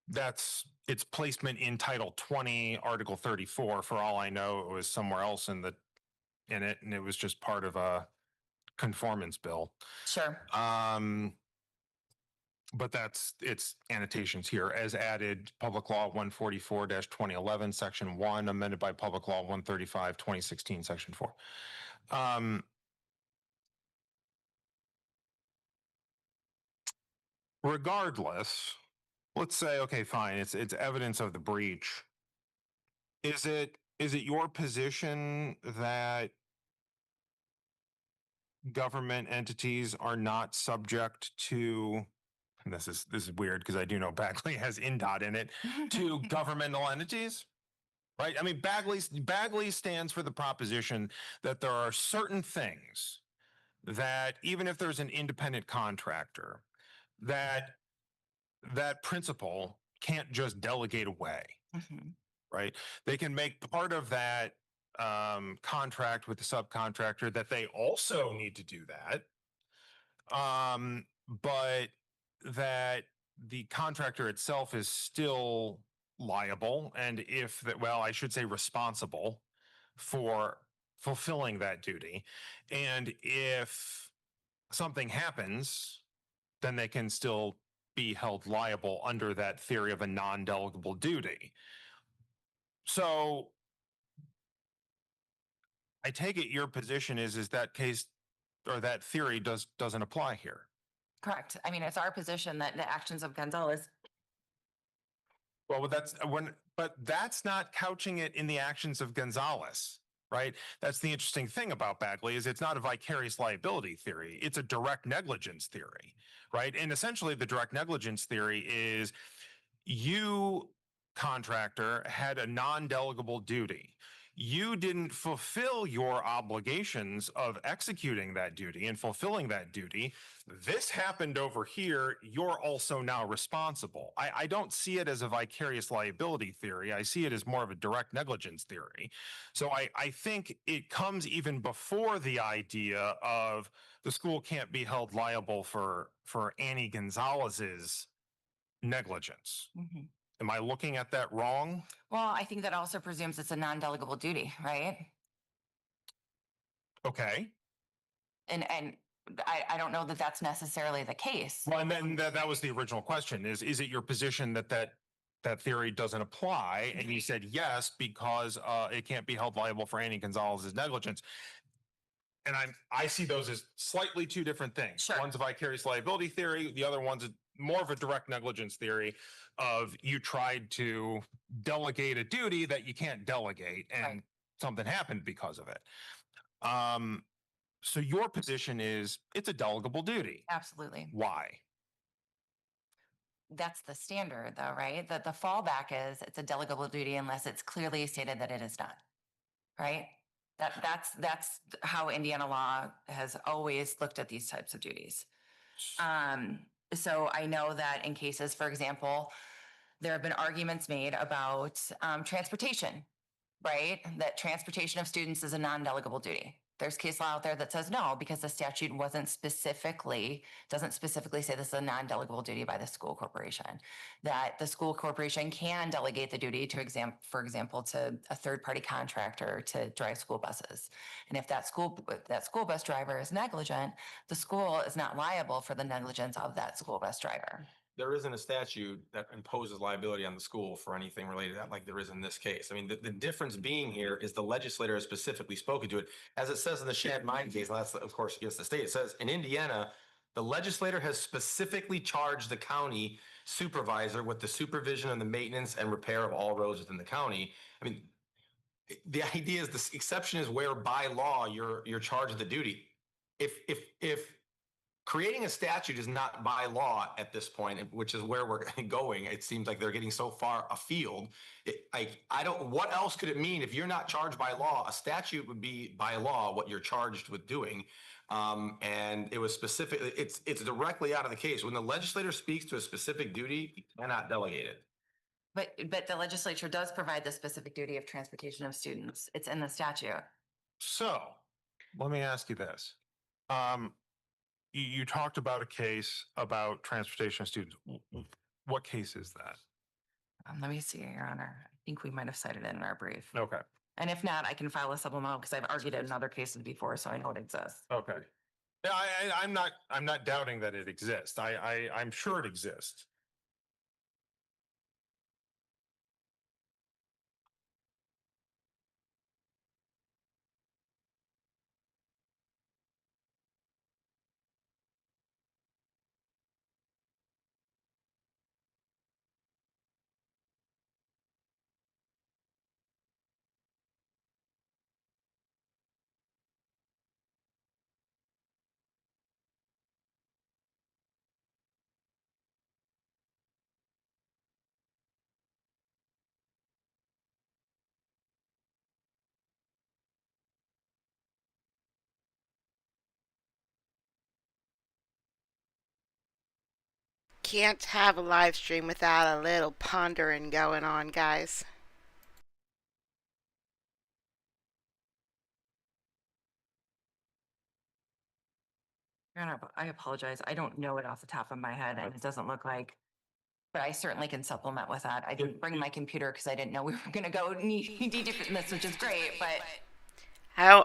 that's its placement in Title 20, Article 34. For all I know, it was somewhere else in it, and it was just part of a conformance bill. Sure. But that's its annotations here as added Public Law 144-2011, Section 1, amended by Public Law 135, 2016, Section 4. Regardless, let's say, okay, fine, it's evidence of the breach. Is it your position that government entities are not subject to, and this is weird because I do know Bagley has INDOT in it, to governmental entities? Right? I mean, Bagley stands for the proposition that there are certain things that even if there's an independent contractor, that principle can't just delegate away. Mm-hmm. Right? They can make part of that contract with the subcontractor that they also need to do that, but that the contractor itself is still liable, and I should say responsible for fulfilling that duty. And if something happens, then they can still be held liable under that theory of a non-delegable duty. So I take it your position is that case or that theory doesn't apply here. Correct. I mean, it's our position that the actions of Gonzalez. Well, but that's not couching it in the actions of Gonzalez. right? That's the interesting thing about Bagley is it's not a vicarious liability theory. It's a direct negligence theory, right? And essentially the direct negligence theory is you, contractor, had a non-delegable duty. You didn't fulfill your obligations of executing that duty and fulfilling that duty. This happened over here. You're also now responsible. I don't see it as a vicarious liability theory. I see it as more of a direct negligence theory. So I think it comes even before the idea of the school can't be held liable for Annie Gonzalez's negligence. Mm-hmm. Am I looking at that wrong? Well, I think that also presumes it's a non-delegable duty, right? Okay. And I don't know that that's necessarily the case. Well, and then that was the original question: is it your position that theory doesn't apply? And you said yes because it can't be held liable for Annie Gonzalez's negligence. And I see those as slightly two different things. Sure. One's a vicarious liability theory. The other one's more of a direct negligence theory of you tried to delegate a duty that you can't delegate and Right. something happened because of it. So your position is it's a delegable duty. Absolutely. Why? That's the standard though, right? That the fallback is it's a delegable duty unless it's clearly stated that it is not, right? That's how Indiana law has always looked at these types of duties. So I know that in cases, for example, there have been arguments made about transportation, right? That transportation of students is a non-delegable duty. There's case law out there that says no, because the statute doesn't specifically say this is a non-delegable duty by the school corporation. That the school corporation can delegate the duty to for example, to a third-party contractor to drive school buses. And if that school bus driver is negligent, the school is not liable for the negligence of that school bus driver. There isn't a statute that imposes liability on the school for anything related to that like there is in this case. I mean, the difference being here is the legislator has specifically spoken to it. As it says in the Shad Mine case, and that's of course against the state, it says in Indiana, the legislator has specifically charged the county supervisor with the supervision and the maintenance and repair of all roads within the county. I mean, the idea is the exception is where by law you're charged with the duty. If creating a statute is not by law at this point, which is where we're going. It seems like they're getting so far afield. I don't. What else could it mean if you're not charged by law? A statute would be by law what you're charged with doing, and it was specifically. It's directly out of the case. When the legislator speaks to a specific duty, you cannot delegate it. But the legislature does provide the specific duty of transportation of students. It's in the statute. So, let me ask you this. You talked about a case about transportation of students. What case is that? Let me see, Your Honor. I think we might have cited it in our brief. Okay. And if not, I can file a supplemental because I've argued it in other cases before, so I know it exists. Okay. Yeah, I'm not doubting that it exists. I'm sure it exists. Can't have a live stream without a little pondering going on, guys. Your Honor, I apologize. I don't know it off the top of my head, and it doesn't look like, but I certainly can supplement with that. I didn't bring my computer because I didn't know we were going to go knee deep in this, which is great, but I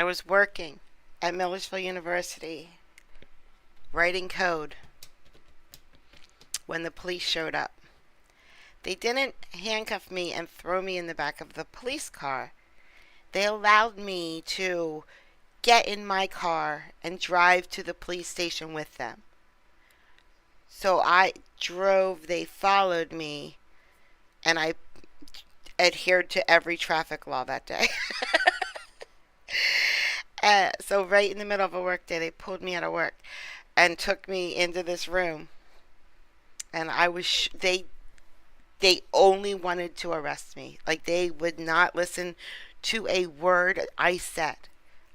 was working at Millersville University writing code when the police showed up. They didn't handcuff me and throw me in the back of the police car. They allowed me to get in my car and drive to the police station with them. So I drove, they followed me, and I adhered to every traffic law that day. So right in the middle of a work day, they pulled me out of work and took me into this room. And I was, they only wanted to arrest me. Like, they would not listen to a word I said.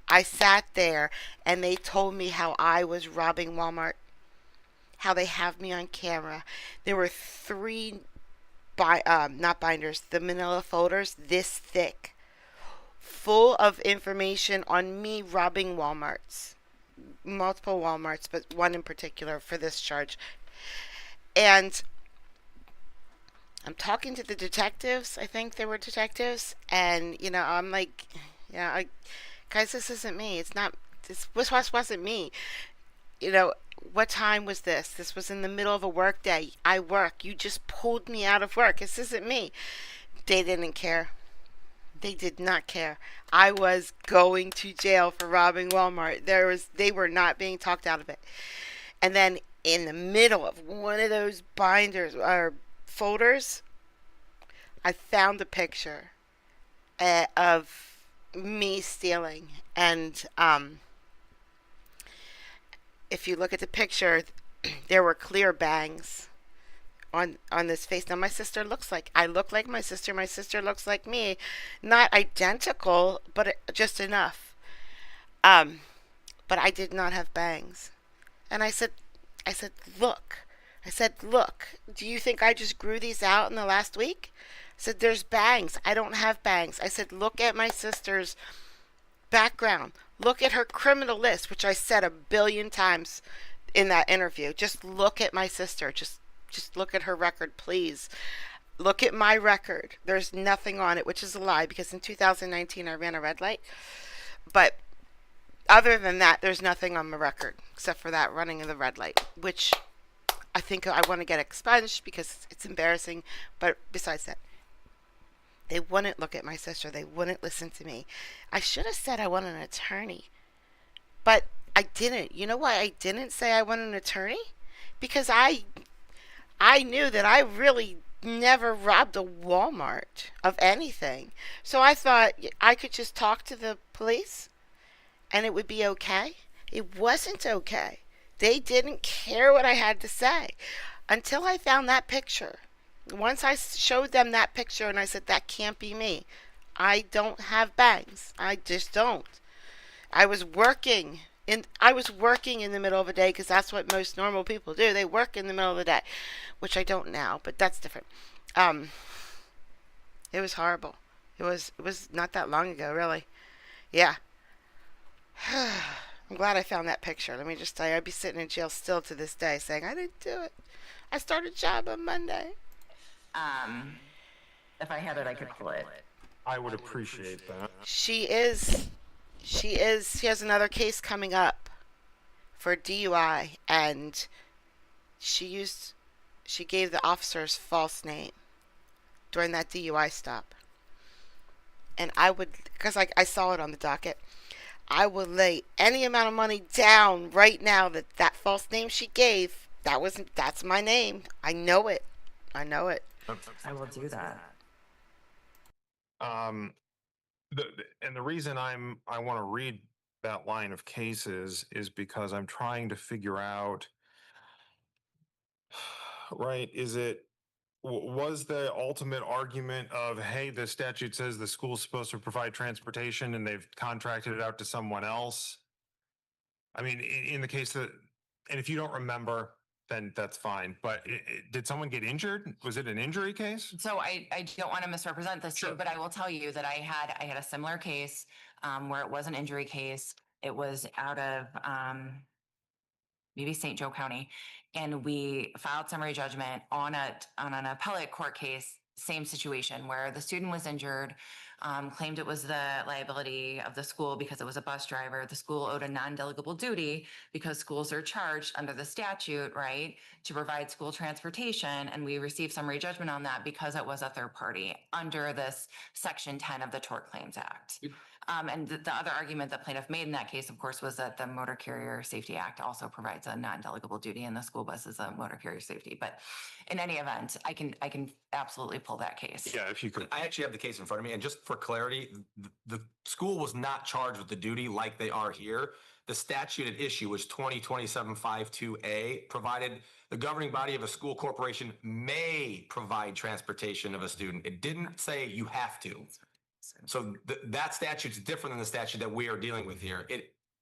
I sat there and they told me how I was robbing Walmart, how they have me on camera. There were three, not binders, the manila folders this thick, full of information on me robbing Walmarts, multiple Walmarts, but one in particular for this charge. And I'm talking to the detectives. I think they were detectives. And, I'm like, guys, this isn't me. It's not, this wasn't me. What time was this? This was in the middle of a work day. I work. You just pulled me out of work. This isn't me. They didn't care. They did not care. I was going to jail for robbing Walmart. They were not being talked out of it. And then in the middle of one of those binders or folders, I found a picture of me stealing. And if you look at the picture, there were clear bangs on this face. Now, my sister I look like my sister looks like me. Not identical, but just enough. But I did not have bangs. And I said, look. I said, look, do you think I just grew these out in the last week? I said, there's bangs. I don't have bangs. I said, look at my sister's background. Look at her criminal list, which I said 1 billion times in that interview. Just look at my sister. Just look at her record, please. Look at my record. There's nothing on it, which is a lie, because in 2019 I ran a red light. But other than that, there's nothing on my record except for that running of the red light, which I think I want to get expunged because it's embarrassing. But besides that, they wouldn't look at my sister. They wouldn't listen to me. I should have said I want an attorney, but I didn't. You know why I didn't say I want an attorney? Because I knew that I really never robbed a Walmart of anything. So I thought I could just talk to the police and it would be okay. It wasn't okay. They didn't care what I had to say until I found that picture. Once I showed them that picture and I said, that can't be me. I don't have bangs. I just don't. I was working in the middle of the day because that's what most normal people do. They work in the middle of the day, which I don't now, but that's different. It was horrible. It was not that long ago, really. Yeah. I'm glad I found that picture. Let me just tell you, I'd be sitting in jail still to this day saying, I didn't do it. I started a job on Monday. If I had it, I could pull it. I would appreciate that. She has another case coming up for DUI, and she gave the officers false name during that DUI stop. And because I saw it on the docket, I would lay any amount of money down right now that false name she gave, that's my name. I know it. I will do that. And the reason I want to read that line of cases is because I'm trying to figure out, right, was the ultimate argument of, hey, the statute says the school's supposed to provide transportation and they've contracted it out to someone else? I mean, in the case that, and if you don't remember, then that's fine. But did someone get injured? Was it an injury case? So I don't want to misrepresent this to you, but I will tell you that I had a similar case where it was an injury case. It was out of maybe St. Joe County, and we filed summary judgment on an appellate court case. Same situation where the student was injured. claimed it was the liability of the school because it was a bus driver. The school owed a non-delegable duty because schools are charged under the statute, right, to provide school transportation. And we received summary judgment on that because it was a third party under this Section 10 of the Tort Claims Act. And the other argument that plaintiff made in that case, of course, was that the Motor Carrier Safety Act also provides a non-delegable duty and the school bus is a motor carrier safety. But in any event, I can absolutely pull that case. Yeah, if you could. I actually have the case in front of me, and just for clarity, the school was not charged with the duty like they are here. The statute at issue was 202752A, provided the governing body of a school corporation may provide transportation of a student. It didn't say you have to. So that statute's different than the statute that we are dealing with here.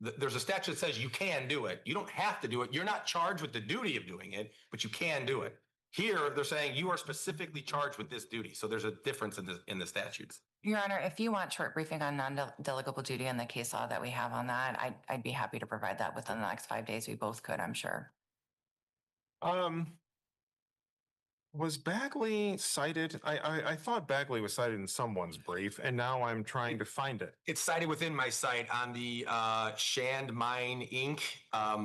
There's a statute that says you can do it. You don't have to do it. You're not charged with the duty of doing it, but you can do it. Here, they're saying you are specifically charged with this duty. So there's a difference in the statutes. Your Honor, if you want short briefing on non-delegable duty and the case law that we have on that, I'd be happy to provide that within the next 5 days. We both could, I'm sure. Was Bagley cited? I thought Bagley was cited in someone's brief, and now I'm trying to find it. It's cited within my site on the Shand Mine Inc.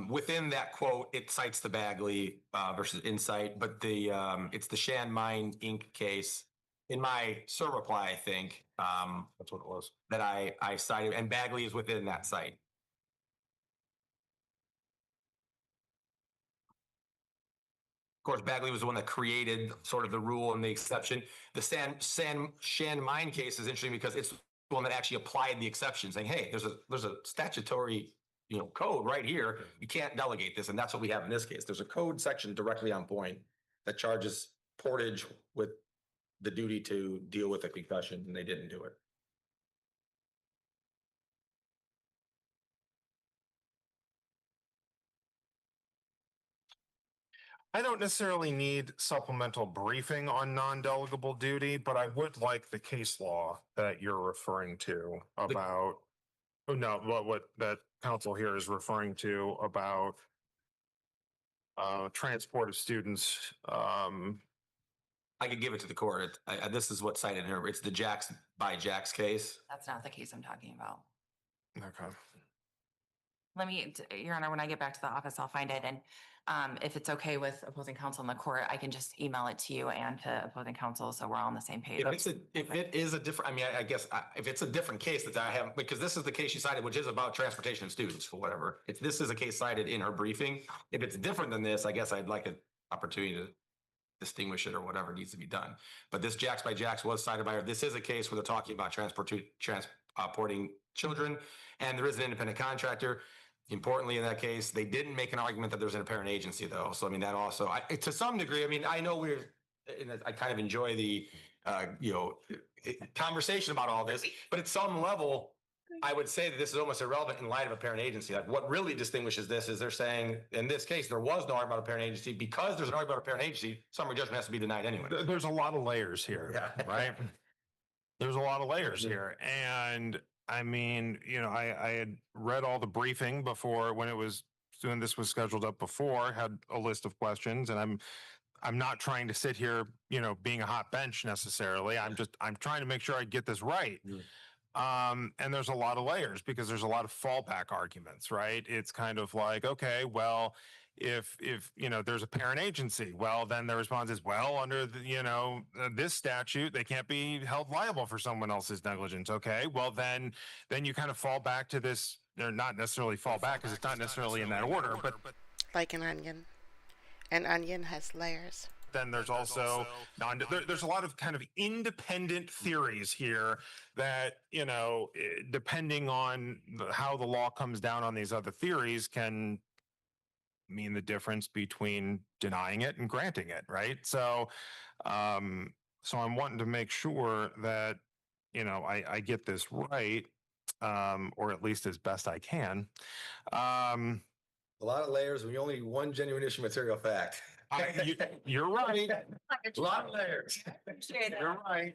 Within that quote, it cites the Bagley versus Insight, but it's the Shand Mine Inc. case. In my SIR reply, I think that's what it was that I cited, and Bagley is within that site. Of course, Bagley was the one that created sort of the rule and the exception. The Shand Mine case is interesting because it's the one that actually applied the exception, saying, "Hey, there's a statutory code right here. You can't delegate this," and that's what we have in this case. There's a code section directly on point that charges Portage with the duty to deal with a concussion, and they didn't do it. I don't necessarily need supplemental briefing on non-delegable duty, but I would like the case law that you're referring to about, what that counsel here is referring to about transport of students. I could give it to the court. This is what's cited here. It's the Jacks by Jacks case. That's not the case I'm talking about. Okay. Let me, Your Honor, when I get back to the office, I'll find it. And if it's okay with opposing counsel in the court, I can just email it to you and to opposing counsel so we're all on the same page. If it is a different, I guess if it's a different case that I have, because this is the case she cited, which is about transportation of students for whatever. If this is a case cited in her briefing, if it's different than this, I guess I'd like an opportunity to distinguish it or whatever needs to be done. But this Jacks by Jacks was cited by her. This is a case where they're talking about transporting children, and there is an independent contractor. Importantly, in that case, they didn't make an argument that there's an apparent agency, though. So, that also, to some degree, I know I kind of enjoy the, conversation about all this, but at some level, I would say that this is almost irrelevant in light of apparent agency. Like, what really distinguishes this is they're saying, in this case, there was no argument about apparent agency. Because there's an argument about apparent agency, summary judgment has to be denied anyway. There's a lot of layers here, right? There's a lot of layers here. And I had read all the briefing before when this was scheduled up before, had a list of questions, and I'm not trying to sit here, being a hot bench necessarily. I'm trying to make sure I get this right. And there's a lot of layers because there's a lot of fallback arguments, right? It's kind of like, okay, well, if there's a parent agency, well, then the response is, well, under the, this statute, they can't be held liable for someone else's negligence. Okay, well, then you kind of fall back to this, or not necessarily fall back because it's not necessarily in that order, but like an onion. An onion has layers. Then there's also there's a lot of kind of independent theories here that, depending on how the law comes down on these other theories can mean the difference between denying it and granting it, right? So I'm wanting to make sure that I get this right, or at least as best I can. A lot of layers when you only one genuine issue material fact. You're right. A lot of layers. You're right.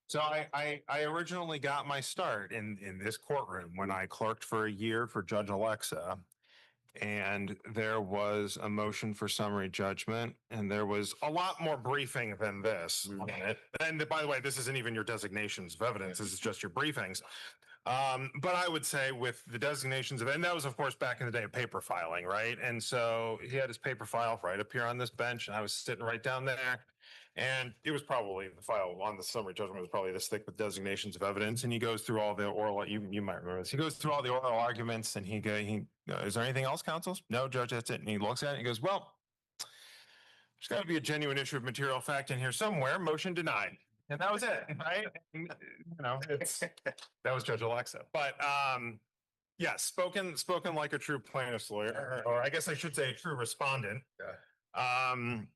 So I originally got my start in this courtroom when I clerked for a year for Judge Alexa. and there was a motion for summary judgment, and there was a lot more briefing than this on it. And by the way, this isn't even your designations of evidence. This is just your briefings. But I would say with the designations of, and that was of course back in the day of paper filing, right? And so he had his paper file right up here on this bench, and I was sitting right down there. And it was probably the file on the summary judgment was probably this thick with designations of evidence. And he goes through all the oral, you might remember this. He goes through all the oral arguments and he is there anything else, counsel? No, judge, that's it. And he looks at it and he goes, well, there's got to be a genuine issue of material fact in here somewhere. Motion denied. And that was it, right? And, that was Judge Alexa. But yeah, spoken like a true plaintiff's lawyer, or I guess I should say a true respondent.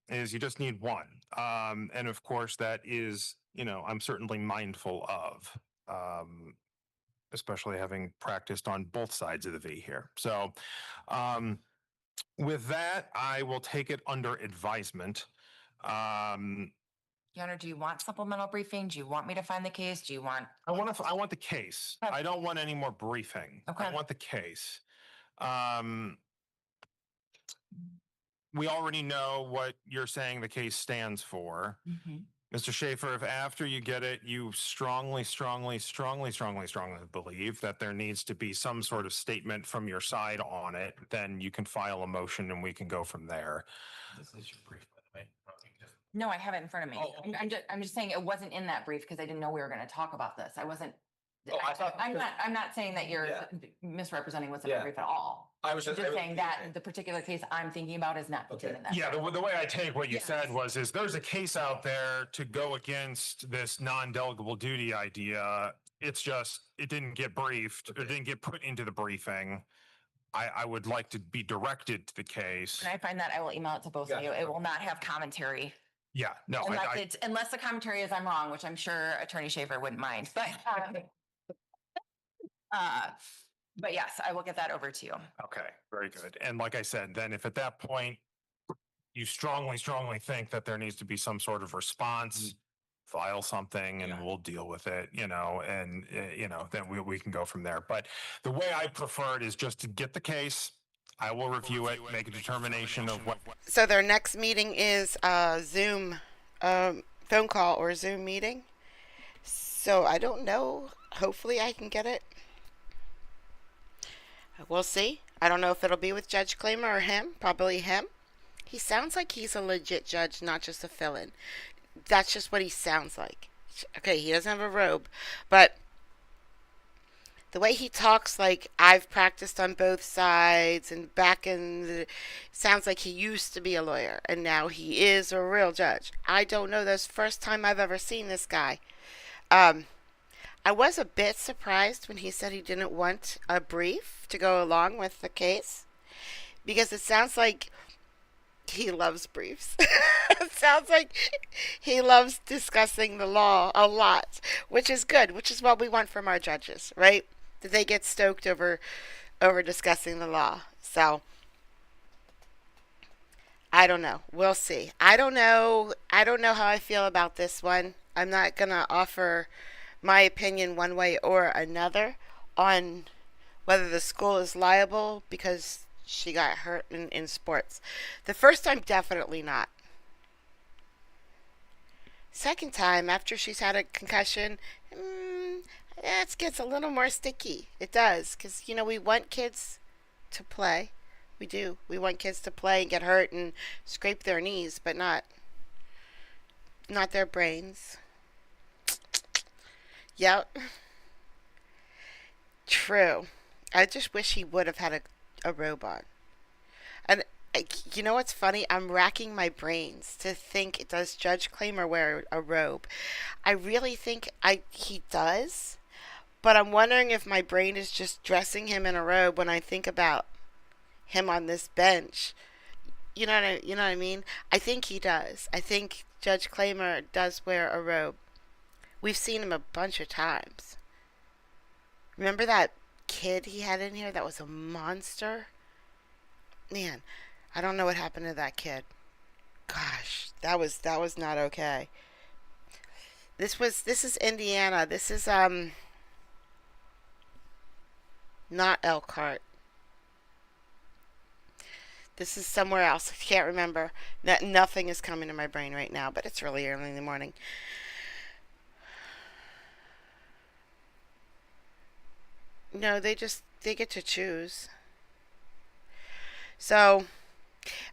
Is you just need one. And of course that is, I'm certainly mindful of, especially having practiced on both sides of the V here. So, with that, I will take it under advisement. Your Honor, do you want supplemental briefing? Do you want me to find the case? Do you want? I want the case. I don't want any more briefing. Okay. I want the case. We already know what you're saying the case stands for. Mr. Schaefer, if after you get it, you strongly believe that there needs to be some sort of statement from your side on it, then you can file a motion and we can go from there. This is your brief, by the way. No, I have it in front of me. Oh, okay. I'm just saying it wasn't in that brief because I didn't know we were going to talk about this. I wasn't. I thought. I'm not saying that you're misrepresenting what's in the brief at all. I was just saying that the particular case I'm thinking about is not contained in that. Yeah, the way I take what you said is there's a case out there to go against this non-delegable duty idea. It's just, it didn't get briefed. It didn't get put into the briefing. I would like to be directed to the case. When I find that, I will email it to both of you. It will not have commentary. Yeah, no. Unless the commentary is I'm wrong, which I'm sure Attorney Schaefer wouldn't mind. But yes, I will get that over to you. Okay, very good. And like I said, then if at that point you strongly think that there needs to be some sort of response, file something and we'll deal with it, and then we can go from there. But the way I prefer it is just to get the case. I will review it, make a determination of what. So their next meeting is a Zoom phone call or Zoom meeting. So I don't know. Hopefully I can get it. We'll see. I don't know if it'll be with Judge Claimer or him. Probably him. He sounds like he's a legit judge, not just a fill-in. That's just what he sounds like. Okay, he doesn't have a robe, but the way he talks, like I've practiced on both sides and sounds like he used to be a lawyer and now he is a real judge. I don't know. That's the first time I've ever seen this guy. I was a bit surprised when he said he didn't want a brief to go along with the case because it sounds like he loves briefs. It sounds like he loves discussing the law a lot, which is good, which is what we want from our judges, right? That they get stoked over discussing the law. So I don't know. We'll see. I don't know how I feel about this one. I'm not going to offer my opinion one way or another on whether the school is liable because she got hurt in sports. The first time, definitely not. Second time, after she's had a concussion, it gets a little more sticky. It does, because, we want kids to play. We do. We want kids to play and get hurt and scrape their knees, but not their brains. Yep. True. I just wish he would have had a robe on. And you know what's funny? I'm racking my brains to think, does Judge Claimer wear a robe? I really think he does, but I'm wondering if my brain is just dressing him in a robe when I think about him on this bench. You know what I mean? I think he does. I think Judge Claimer does wear a robe. We've seen him a bunch of times. Remember that kid he had in here that was a monster? Man, I don't know what happened to that kid. Gosh, that was not okay. This is Indiana. This is not Elkhart. This is somewhere else. I can't remember. Nothing is coming to my brain right now, but it's really early in the morning. No, they get to choose. So,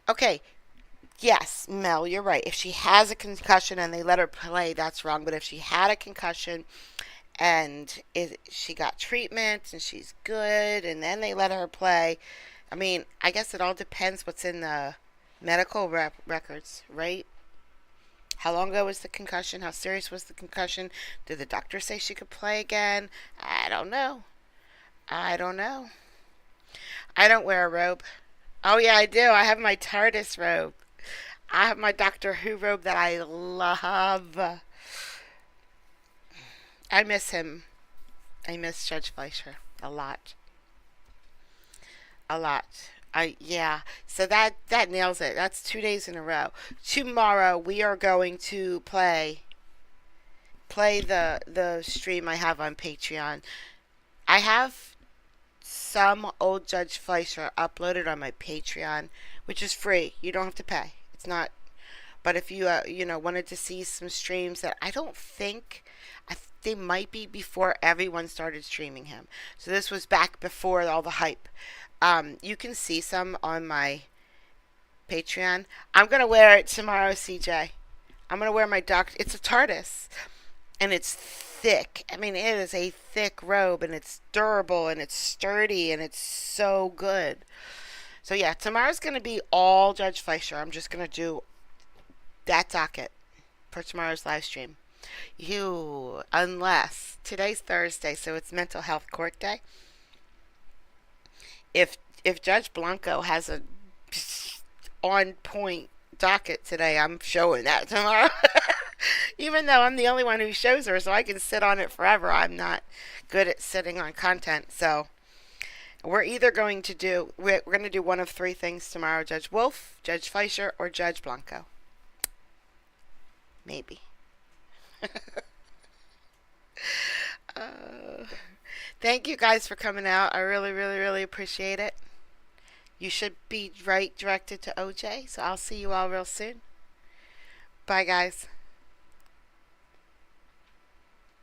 okay. Yes, Mel, you're right. If she has a concussion and they let her play, that's wrong. But if she had a concussion and she got treatment and she's good and then they let her play, I mean, I guess it all depends what's in the medical records, right? How long ago was the concussion? How serious was the concussion? Did the doctor say she could play again? I don't know. I don't know. I don't wear a robe. Oh, yeah, I do. I have my TARDIS robe. I have my Doctor Who robe that I love. I miss him. I miss Judge Fleischer a lot. A lot. Yeah. So that nails it. That's 2 days in a row. Tomorrow we are going to play the stream I have on Patreon. I have some old Judge Fleischer uploaded on my Patreon, which is free. You don't have to pay. It's not. But if you wanted to see some streams that I don't think, they might be before everyone started streaming him. So this was back before all the hype. You can see some on my Patreon. I'm gonna wear it tomorrow, CJ. I'm gonna wear my it's a TARDIS, and it's thick. I mean, it is a thick robe, and it's durable, and it's sturdy, and it's so good. So yeah, tomorrow's gonna be all Judge Fleischer. I'm just gonna do that docket for tomorrow's live stream. Unless today's Thursday, so it's Mental Health Court Day. If Judge Blanco has a on point docket today, I'm showing that tomorrow. Even though I'm the only one who shows her, so I can sit on it forever. I'm not good at sitting on content, so we're either going to do we're going to do one of three things tomorrow: Judge Wolf, Judge Fleischer, or Judge Blanco. Maybe. Thank you guys for coming out. I really, really, really appreciate it. You should be directed to OJ, so I'll see you all real soon. Bye, guys.